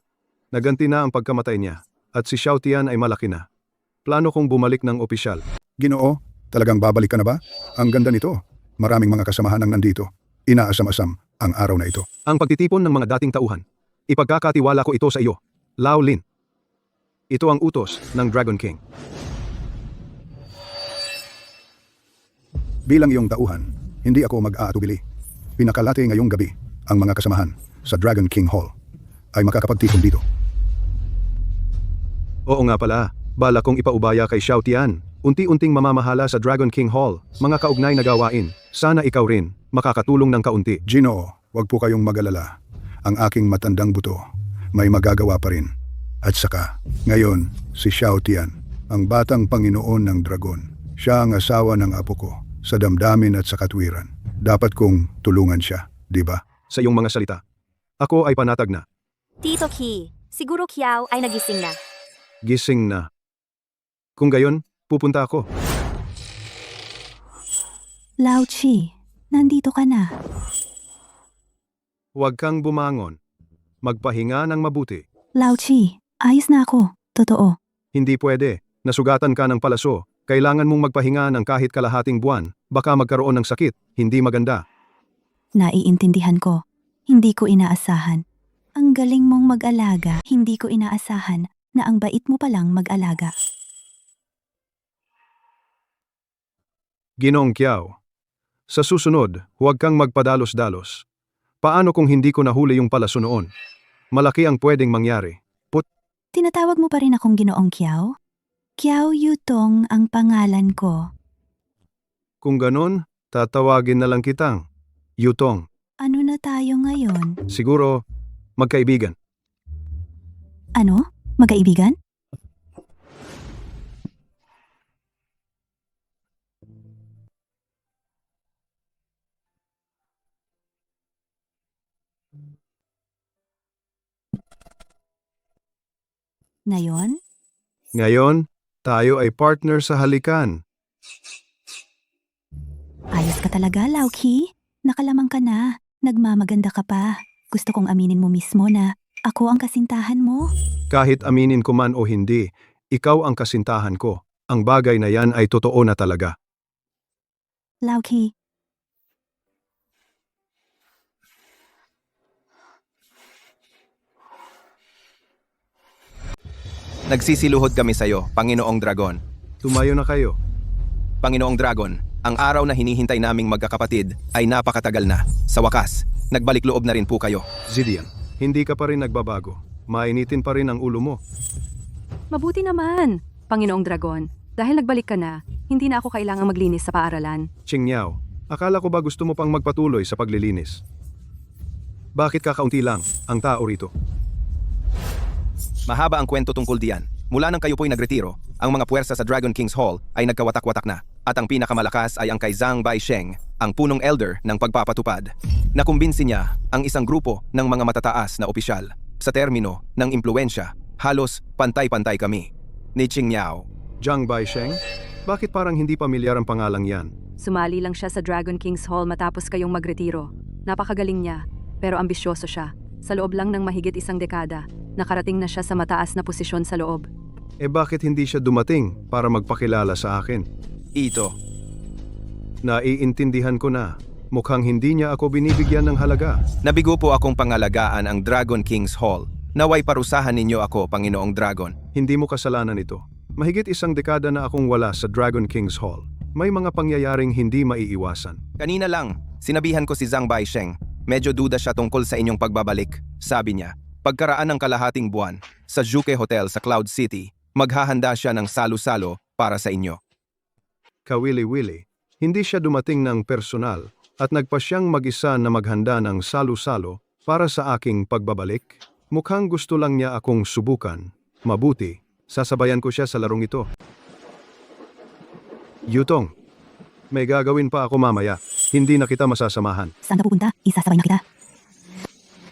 Naganti na ang pagkamatay niya at si Xiao Tian ay malaki na. Plano kong bumalik ng opisyal. Ginoo, talagang babalik ka na ba? Ang ganda nito. Maraming mga kasamahan ang nandito. Inaasam-asam ang araw na ito. Ang pagtitipon ng mga dating tauhan. Ipagkakatiwala ko ito sa iyo, Lao Lin. Ito ang utos ng Dragon King. Bilang iyong tauhan, hindi ako mag-aatubili. Pinakalate ngayong gabi ang mga kasamahan sa Dragon King Hall ay makakapagtipon dito. Oo nga pala, bala kong ipaubaya kay Xiao Tian. Unti-unting mamamahala sa Dragon King Hall, mga kaugnay na gawain. Sana ikaw rin, makakatulong ng kaunti. Ginoo, wag po kayong mag-alala. Ang aking matandang buto, may magagawa pa rin. At saka, ngayon, si Xiao Tian, ang batang Panginoon ng Dragon. Siya ang asawa ng apo ko, sa damdamin at sa katwiran. Dapat kong tulungan siya, di ba? Sa iyong mga salita. Ako ay panatag na. Tito Ki, siguro Kiao ay nagising na. Gising na. Kung gayon, pupunta ako. Lao Chi, nandito ka na. Huwag kang bumangon. Magpahinga ng mabuti. Lao Chi, ayos na ako. Totoo. Hindi pwede. Nasugatan ka ng palaso. Kailangan mong magpahinga ng kahit kalahating buwan. Baka magkaroon ng sakit. Hindi maganda. Naiintindihan ko. Hindi ko inaasahan. Ang galing mong mag-alaga. Hindi ko inaasahan na ang bait mo palang mag-alaga. Ginoong Kiao. Sa susunod, huwag kang magpadalos-dalos. Paano kung hindi ko nahuli yung palaso noon? Malaki ang pwedeng mangyari. Tinatawag mo pa rin akong Ginoong Kiao? Kiao Yutong ang pangalan ko. Kung ganon, tatawagin na lang kitang Yutong. Ano na tayo ngayon? Siguro, magkaibigan. Ano? Magkaibigan? Ngayon? Ngayon, tayo ay partner sa halikan. Ayos ka talaga, Lauki. Nakalamang ka na. Nagmamaganda ka pa. Gusto kong aminin mo mismo na ako ang kasintahan mo. Kahit aminin ko man o hindi, ikaw ang kasintahan ko. Ang bagay na yan ay totoo na talaga. Lauki, Nagsisiluhod kami sa iyo, Panginoong Dragon. Tumayo na kayo. Panginoong Dragon, ang araw na hinihintay naming magkakapatid ay napakatagal na. Sa wakas, nagbalik loob na rin po kayo. Zidian, hindi ka pa rin nagbabago. Mainitin pa rin ang ulo mo. Mabuti naman, Panginoong Dragon. Dahil nagbalik ka na, hindi na ako kailangang maglinis sa paaralan. Qingniao, akala ko ba gusto mo pang magpatuloy sa paglilinis? Bakit kakaunti lang ang tao rito? Mahaba ang kwento tungkol diyan. Mula nang kayo po'y nagretiro, ang mga puwersa sa Dragon King's Hall ay nagkawatak-watak na. At ang pinakamalakas ay ang kay Zhang Baisheng, ang punong elder ng pagpapatupad. Nakumbinsi niya ang isang grupo ng mga matataas na opisyal. Sa termino ng impluensya, halos pantay-pantay kami. Ni Qingniao. Zhang Baisheng? Bakit parang hindi pamilyar ang pangalang yan? Sumali lang siya sa Dragon King's Hall matapos kayong magretiro. Napakagaling niya, pero ambisyoso siya. Sa loob lang ng mahigit isang dekada, nakarating na siya sa mataas na posisyon sa loob. Eh bakit hindi siya dumating para magpakilala sa akin? Ito. Naiintindihan ko na. Mukhang hindi niya ako binibigyan ng halaga. Nabigo po akong pangalagaan ang Dragon King's Hall. Naway parusahan ninyo ako, Panginoong Dragon. Hindi mo kasalanan ito. Mahigit isang dekada na akong wala sa Dragon King's Hall. May mga pangyayaring hindi maiiwasan. Kanina lang, sinabihan ko si Zhang Baisheng. Medyo duda siya tungkol sa inyong pagbabalik. Sabi niya, pagkaraan ng kalahating buwan, sa Juke Hotel sa Cloud City, maghahanda siya ng salo-salo para sa inyo. Kawili-wili, hindi siya dumating ng personal at nagpa siyang mag-isa na maghanda ng salo-salo para sa aking pagbabalik. Mukhang gusto lang niya akong subukan. Mabuti, sasabayan ko siya sa larong ito. Yutong, may gagawin pa ako mamaya. Hindi na kita masasamahan. Saan ka pupunta? Isasabay na kita.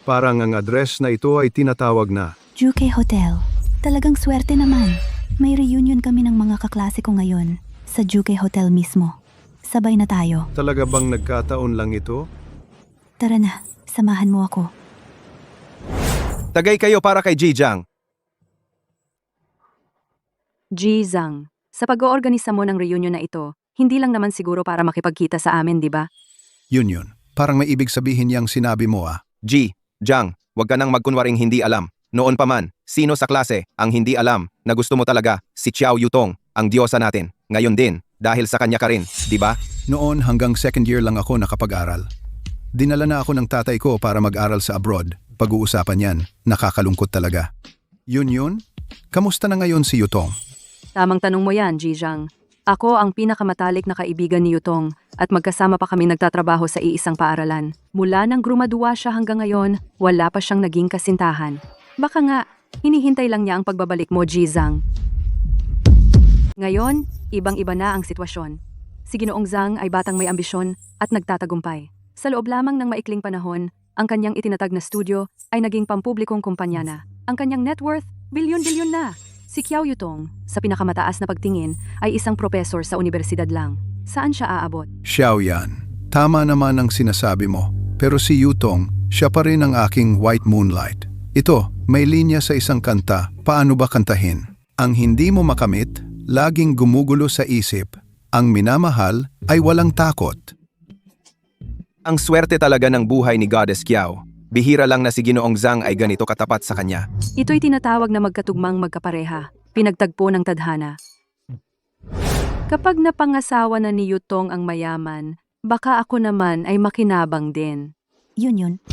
Parang ang address na ito ay tinatawag na Juke Hotel. Talagang swerte naman. May reunion kami ng mga kaklase ko ngayon. Sa Juke Hotel mismo. Sabay na tayo. talaga bang nagkataon lang ito? Tara na, samahan mo ako. Tagay kayo para kay Jijang. Ji Zhang, sa pag-oorganisa mo ng reunion na ito, hindi lang naman siguro para makipagkita sa amin, di ba? Yun. Parang may ibig sabihin yang sinabi mo ah. Jang, wag ka nang magkunwaring hindi alam. Noon pa man, sino sa klase ang hindi alam na gusto mo talaga si Xiao Yutong, ang diyosa natin. Ngayon din, dahil sa kanya ka rin, di ba? Noon hanggang second year lang ako nakapag-aral. Dinala na ako ng tatay ko para mag-aral sa abroad. Pag-uusapan yan, nakakalungkot talaga. Yun? Kamusta na ngayon si Yutong? Tamang tanong mo yan, Ji Zhang. Ako ang pinakamatalik na kaibigan ni Yutong at magkasama pa kami nagtatrabaho sa iisang paaralan. Mula nang grumadua siya hanggang ngayon, wala pa siyang naging kasintahan. Baka nga, Hinihintay lang niya ang pagbabalik mo, Jizang. Ngayon, ibang-iba na ang sitwasyon. Si Ginoong Zhang ay batang may ambisyon at nagtatagumpay. Sa loob lamang ng maikling panahon, ang kanyang itinatag na studio ay naging pampublikong kumpanya na. Ang kanyang net worth, bilyon-bilyon na. Si Qiao Yutong, sa pinakamataas na pagtingin, ay isang propesor sa universidad lang. Saan siya aabot? Xiaoyan, tama naman ang sinasabi mo. Pero si Yutong, siya pa rin ang aking White Moonlight. Ito, may linya sa isang kanta. Paano ba kantahin? Ang hindi mo makamit, laging gumugulo sa isip. Ang minamahal ay walang takot. Ang swerte talaga ng buhay ni Goddess Qiao. Bihira lang na si Ginoong Zhang ay ganito katapat sa kanya. Ito'y tinatawag na magkatugmang magkapareha, pinagtagpo ng tadhana. Kapag napangasawa na ni Yutong ang mayaman, baka ako naman ay makinabang din. Yun.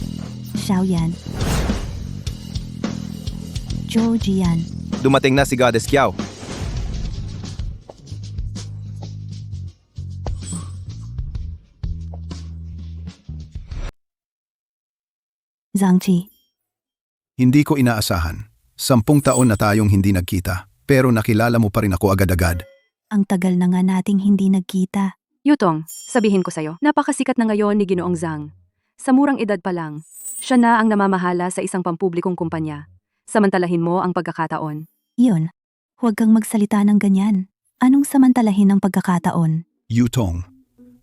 Xiaoyan. Zhou Jian. Dumating na si Goddess Qiao. Zhangqi. Hindi ko inaasahan. 10 taon na tayong hindi nagkita. Pero nakilala mo pa rin ako agad-agad. Ang tagal na nga nating hindi nagkita. Yutong, sabihin ko sa'yo, napakasikat na ngayon ni Ginoong Zhang. Sa murang edad pa lang, siya na ang namamahala sa isang pampublikong kumpanya. Samantalahin mo ang pagkakataon. Yun. Huwag kang magsalita ng ganyan. Anong samantalahin ng pagkakataon? Yutong.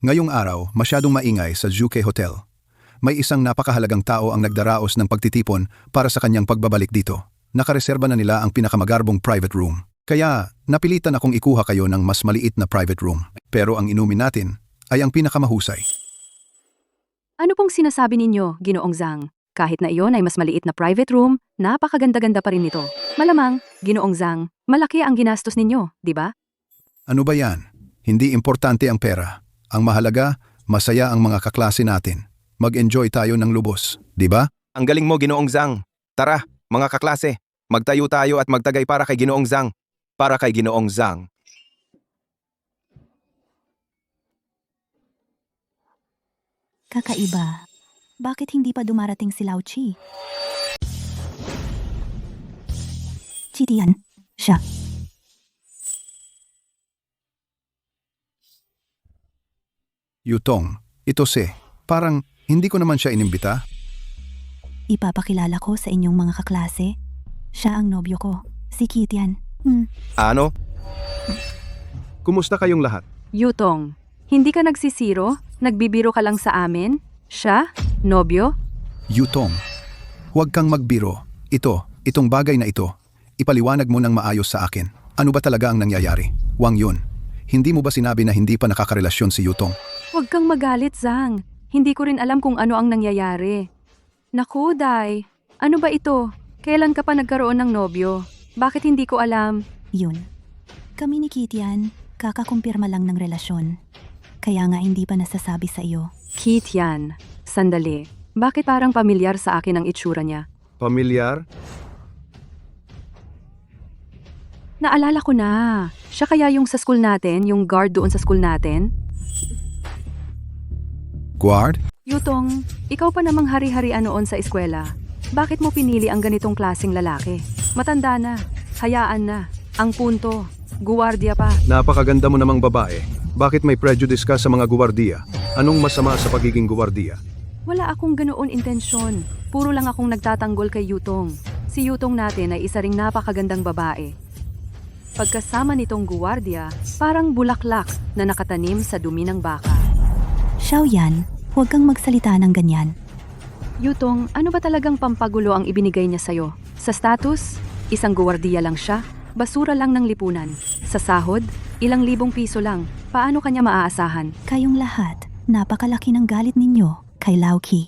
Ngayong araw, masyadong maingay sa Zhuke Hotel. May isang napakahalagang tao ang nagdaraos ng pagtitipon para sa kanyang pagbabalik dito. Nakareserba na nila ang pinakamagarbong private room. Kaya, napilitan akong ikuha kayo ng mas maliit na private room. Pero ang inumin natin ay ang pinakamahusay. Ano pong sinasabi ninyo, Ginoong Zhang? Kahit na iyon ay mas maliit na private room, napakaganda-ganda pa rin nito. Malamang, Ginoong Zhang, malaki ang ginastos ninyo, di ba? Ano ba yan? Hindi importante ang pera. Ang mahalaga, masaya ang mga kaklase natin. Mag-enjoy tayo ng lubos, di ba? Ang galing mo, Ginoong Zhang. Tara, mga kaklase, magtayo tayo at magtagay para kay Ginoong Zhang. Para kay Ginoong Zhang. Kakaiba. Bakit hindi pa dumarating si Lao Chi? Chitian. Siya. Yutong, ito si. Parang hindi ko naman siya inimbita. Ipapakilala ko sa inyong mga kaklase. Siya ang nobyo ko. Si Kitian. Ano? Kumusta kayong lahat? Yutong, hindi ka nagsisiro? Nagbibiro ka lang sa amin? Siya? Nobyo? Yutong, huwag kang magbiro. Itong bagay na ito. Ipaliwanag mo ng maayos sa akin. Ano ba talaga ang nangyayari? Wang Yun, hindi mo ba sinabi na hindi pa nakakarelasyon si Yutong? Huwag kang magalit, Zhang. Hindi ko rin alam kung ano ang nangyayari. Naku, Day. Ano ba ito? Kailan ka pa nagkaroon ng nobyo? Bakit hindi ko alam? Yun. Kami ni Kitian, kakakumpirma lang ng relasyon. Kaya nga hindi pa nasasabi sa iyo. Kitian, sandali. Bakit parang pamilyar sa akin ang itsura niya? Pamilyar? Naalala ko na. Siya kaya yung sa school natin, yung guard doon sa school natin? Guard? Yutong, ikaw pa namang hari-harian noon sa eskwela. Bakit mo pinili ang ganitong klaseng lalaki? Matanda na, hayaan na. Ang punto, guwardiya pa. Napakaganda mo namang babae. Bakit may prejudice ka sa mga guwardiya? Anong masama sa pagiging guwardiya? Wala akong ganoon intensyon. Puro lang akong nagtatanggol kay Yutong. Si Yutong natin ay isa ring napakagandang babae. Pagkasama nitong guwardiya, parang bulaklak na nakatanim sa dumi ng baka. Xiaoyan, huwag kang magsalita ng ganyan. Yutong, ano ba talagang pampagulo ang ibinigay niya sa'yo? Sa status, isang guwardiya lang siya, basura lang ng lipunan. Sa sahod, ilang libong piso lang. Paano kanya maaasahan? Kayong lahat, napakalaki ng galit ninyo kay Lao Qi.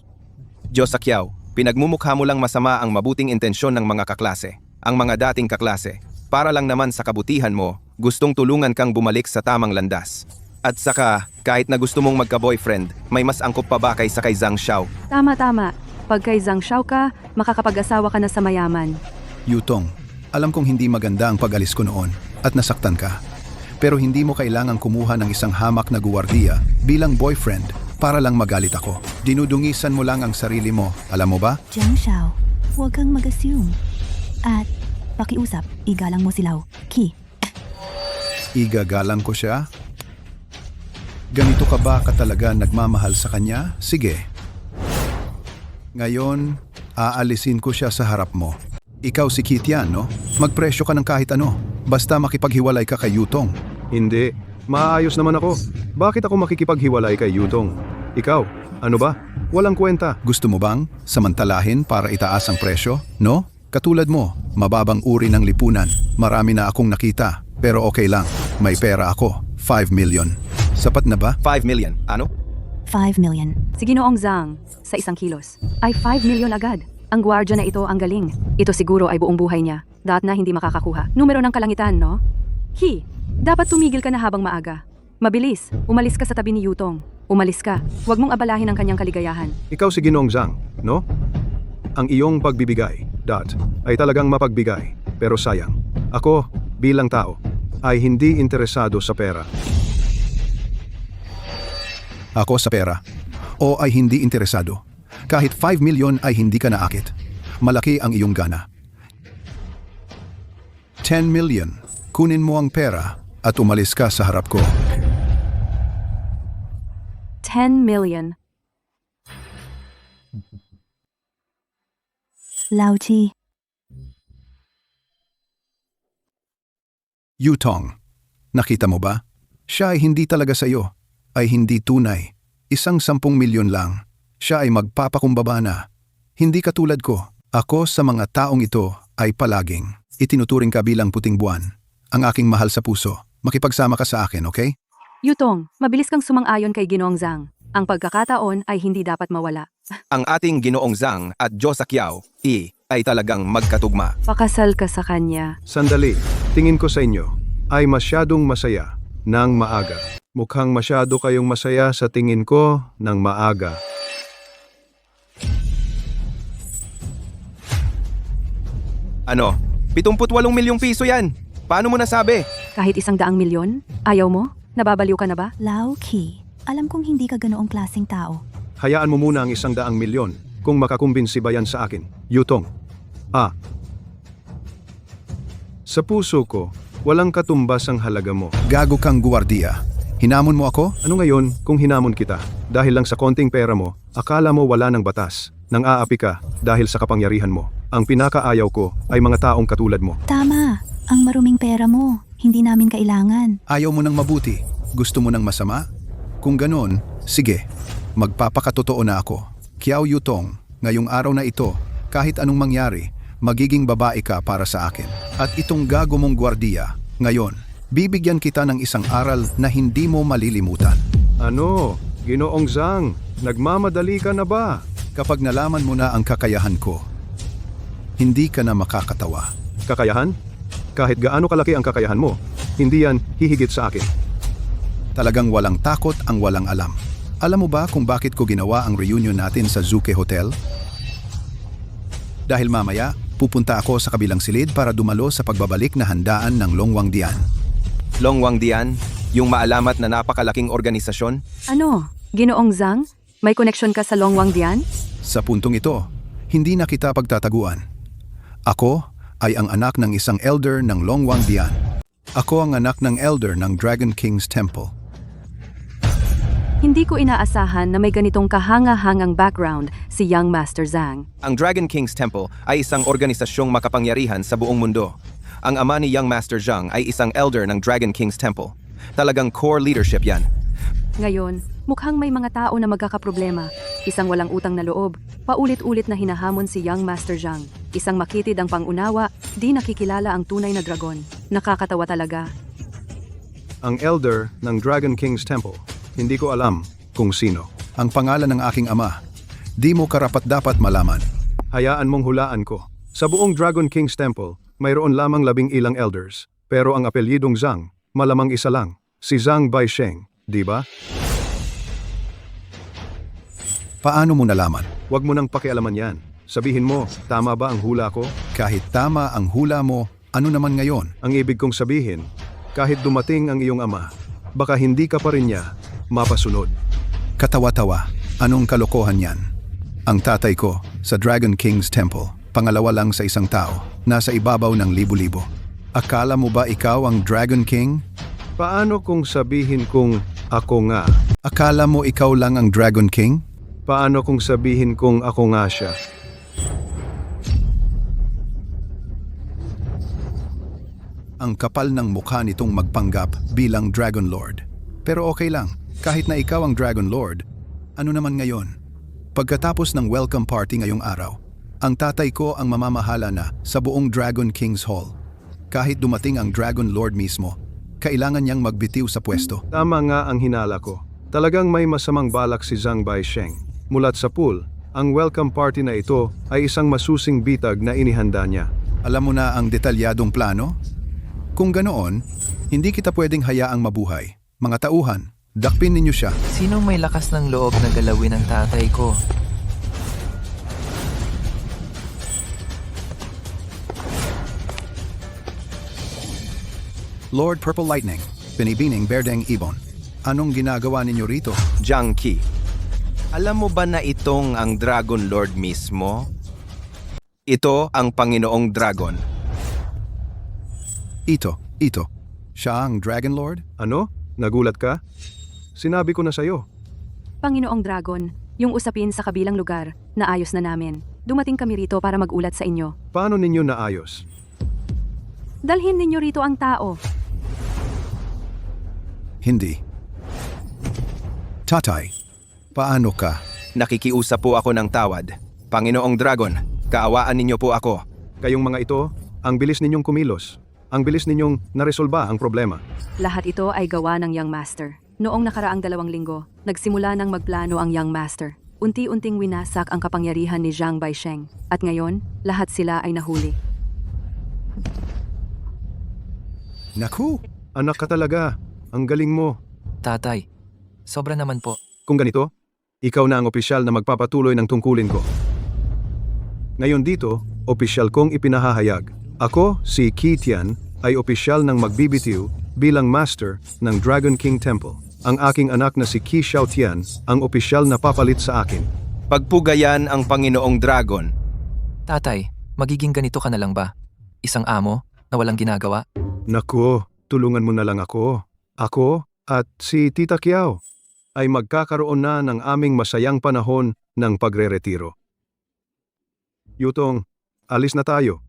Diyos sa Qiao, pinagmumukha mo lang masama ang mabuting intensyon ng mga kaklase. Ang mga dating kaklase. Para lang naman sa kabutihan mo, gustong tulungan kang bumalik sa tamang landas. At saka, kahit na gusto mong magka-boyfriend, may mas angkop pa ba kaysa kay Zhang Xiao? Tama. Pag kay Zhang Xiao ka, makakapag-asawa ka na sa mayaman. Yutong, alam kong hindi maganda ang pag-alis ko noon at nasaktan ka. Pero hindi mo kailangang kumuha ng isang hamak na guwardiya bilang boyfriend para lang magalit ako. Dinudungisan mo lang ang sarili mo, alam mo ba? Zhang Xiao, huwag kang mag-assume. At Pakiusap, igalang mo si Lao Ki. Igagalang ko siya? Ganito ka ba ka talaga nagmamahal sa kanya? Sige. Ngayon, aalisin ko siya sa harap mo. Ikaw si Kitian, no? Magpresyo ka ng kahit ano. Basta makipaghiwalay ka kay Yutong. Hindi. Maayos naman ako. Bakit ako makikipaghiwalay kay Yutong? Ikaw, ano ba? Walang kwenta. Gusto mo bang samantalahin para itaas ang presyo? No? Katulad mo, mababang uri ng lipunan. Marami na akong nakita. Pero okay lang. May pera ako. 5 million. Sapat na ba? 5 million. Ano? 5 million. Si Ginoong Zhang, sa 1 kilos, ay 5 million agad. Ang gwardya na ito ang galing. Ito siguro ay buong buhay niya. Dat na hindi makakakuha. Numero ng kalangitan, no? Hi, dapat tumigil ka na habang maaga. Mabilis, umalis ka sa tabi ni Yutong. Umalis ka. Huwag mong abalahin ang kanyang kaligayahan. Ikaw si Ginoong Zhang, no? Ang iyong pagbibigay, ay talagang mapagbigay. Pero sayang, ako, bilang tao, ay hindi interesado sa pera. Ako sa pera. O ay hindi interesado. Kahit 5 million ay hindi ka naakit. Malaki ang iyong gana. 10 million. Kunin mo ang pera at umalis ka sa harap ko. 10 million. Lao Chi, Yutong, nakita mo ba? Siya ay hindi talaga sa iyo. Ay hindi tunay. 10 milyon lang. Siya ay magpapakumbaba na. Hindi katulad ko. Ako sa mga taong ito ay palaging itinuturing ka bilang puting buwan. Ang aking mahal sa puso. Makipagsama ka sa akin, okay? Yutong, mabilis kang sumang-ayon kay Ginoong Zhang. Ang pagkakataon ay hindi dapat mawala. Ang ating Ginoong Zhang at Diyosa Kiao, ay talagang magkatugma. Pakasal ka sa kanya. Sandali, tingin ko sa inyo, ay masyadong masaya ng maaga. Mukhang masyado kayong masaya sa tingin ko ng maaga. Ano? 78 milyong piso yan. Paano mo nasabi? Kahit 100 milyon? Ayaw mo? Nababaliw ka na ba? Lao Ki, alam kong hindi ka ganoong klaseng tao. Hayaan mo muna ang 100 milyon kung makakumbinsi ba yan sa akin. Yutong. Sa puso ko, walang katumbas ang halaga mo. Gago kang guwardiya. Hinamon mo ako? Ano ngayon kung hinamon kita? Dahil lang sa konting pera mo, akala mo wala ng batas. Nang aapi ka dahil sa kapangyarihan mo. Ang pinakaayaw ko ay mga taong katulad mo. Tama, ang maruming pera mo. Hindi namin kailangan. Ayaw mo ng mabuti. Gusto mo ng masama? Kung ganon, sige. Magpapakatotoo na ako. Kiao Yutong, ngayong araw na ito, kahit anong mangyari, magiging babae ka para sa akin. At itong gago mong gwardiya, ngayon, bibigyan kita ng isang aral na hindi mo malilimutan. Ano? Ginoong Zhang, nagmamadali ka na ba? Kapag nalaman mo na ang kakayahan ko, hindi ka na makakatawa. Kakayahan? Kahit gaano kalaki ang kakayahan mo, hindi yan hihigit sa akin. Talagang walang takot ang walang alam. Alam mo ba kung bakit ko ginawa ang reunion natin sa Zuke Hotel? Dahil mamaya, pupunta ako sa kabilang silid para dumalo sa pagbabalik na handaan ng Longwangdian. Longwangdian, yung maalamat na napakalaking organisasyon? Ano? Ginoong Zhang? May koneksyon ka sa Longwangdian? Sa puntong ito, hindi na kita pagtataguan. Ako ay ang anak ng isang elder ng Longwangdian. Ako ang anak ng elder ng Dragon King's Temple. Hindi ko inaasahan na may ganitong kahanga-hangang background si Young Master Zhang. Ang Dragon King's Temple ay isang organisasyong makapangyarihan sa buong mundo. Ang ama ni Young Master Zhang ay isang elder ng Dragon King's Temple. Talagang core leadership yan. Ngayon, mukhang may mga tao na magkakaproblema. Isang walang utang na loob, paulit-ulit na hinahamon si Young Master Zhang. Isang makitid ang pangunawa, di nakikilala ang tunay na dragon. Nakakatawa talaga. Ang elder ng Dragon King's Temple, hindi ko alam kung sino. Ang pangalan ng aking ama, di mo karapat-dapat malaman. Hayaan mong hulaan ko. Sa buong Dragon King's Temple, mayroon lamang 11 elders. Pero ang apelyidong Zhang, malamang isa lang. Si Zhang Baisheng, di ba? Paano mo nalaman? Huwag mo nang pakialaman yan. Sabihin mo, tama ba ang hula ko? Kahit tama ang hula mo, ano naman ngayon? Ang ibig kong sabihin, kahit dumating ang iyong ama, baka hindi ka pa rin niya mapasunod. Katawa-tawa, anong kalokohan yan? Ang tatay ko sa Dragon King's Temple Pangalawa lang sa isang tao, nasa ibabaw ng libo-libo. Akala mo ba ikaw ang Dragon King? Paano kung sabihin kong ako nga? Akala mo ikaw lang ang Dragon King? Paano kung sabihin kong ako nga siya? Ang kapal ng mukha nitong magpanggap bilang Dragon Lord. Pero okay lang, kahit na ikaw ang Dragon Lord, ano naman ngayon? Pagkatapos ng welcome party ngayong araw, ang tatay ko ang mamamahala na sa buong Dragon King's Hall. Kahit dumating ang Dragon Lord mismo, kailangan niyang magbitiw sa pwesto. Tama nga ang hinala ko. Talagang may masamang balak si Zhang Baisheng. Mulat sa pool, ang welcome party na ito ay isang masusing bitag na inihanda niya. Alam mo na ang detalyadong plano? Kung ganoon, hindi kita pwedeng hayaang mabuhay. Mga tauhan, dakpin ninyo siya. Sinong may lakas ng loob na galawin ang tatay ko? Lord Purple Lightning, Binibining Berdeng Ibon. Anong ginagawa ninyo rito? Jiang Qi, alam mo ba na itong ang Dragon Lord mismo? Ito ang Panginoong Dragon. Ito. Siya ang Dragon Lord? Ano? Nagulat ka? Sinabi ko na sa'yo. Panginoong Dragon, yung usapin sa kabilang lugar, naayos na namin. Dumating kami rito para magulat sa inyo. Paano ninyo naayos? Dalhin ninyo rito ang tao. Hindi. Tatay, paano ka? Nakikiusap po ako ng tawad. Panginoong Dragon, kaawaan ninyo po ako. Kayong mga ito, ang bilis ninyong kumilos. Ang bilis ninyong naresolba ang problema. Lahat ito ay gawa ng Young Master. Noong nakaraang 2 linggo, nagsimula ng magplano ang Young Master. Unti-unting winasak ang kapangyarihan ni Zhang Baisheng. At ngayon, lahat sila ay nahuli. Naku! Anak ka talaga. Ang galing mo. Tatay, sobra naman po. Kung ganito, ikaw na ang opisyal na magpapatuloy ng tungkulin ko. Ngayon dito, opisyal kong ipinahahayag. Ako, si Qi Tian, ay opisyal ng magbibitiw bilang master ng Dragon King Temple. Ang aking anak na si Qi Xiaotian ang opisyal na papalit sa akin. Pagpugayan ang Panginoong Dragon. Tatay, magiging ganito ka na lang ba? Isang amo na walang ginagawa? Naku, tulungan mo na lang ako. Ako at si Tita Kiao ay magkakaroon na ng aming masayang panahon ng pagre-retiro. Yutong, alis na tayo.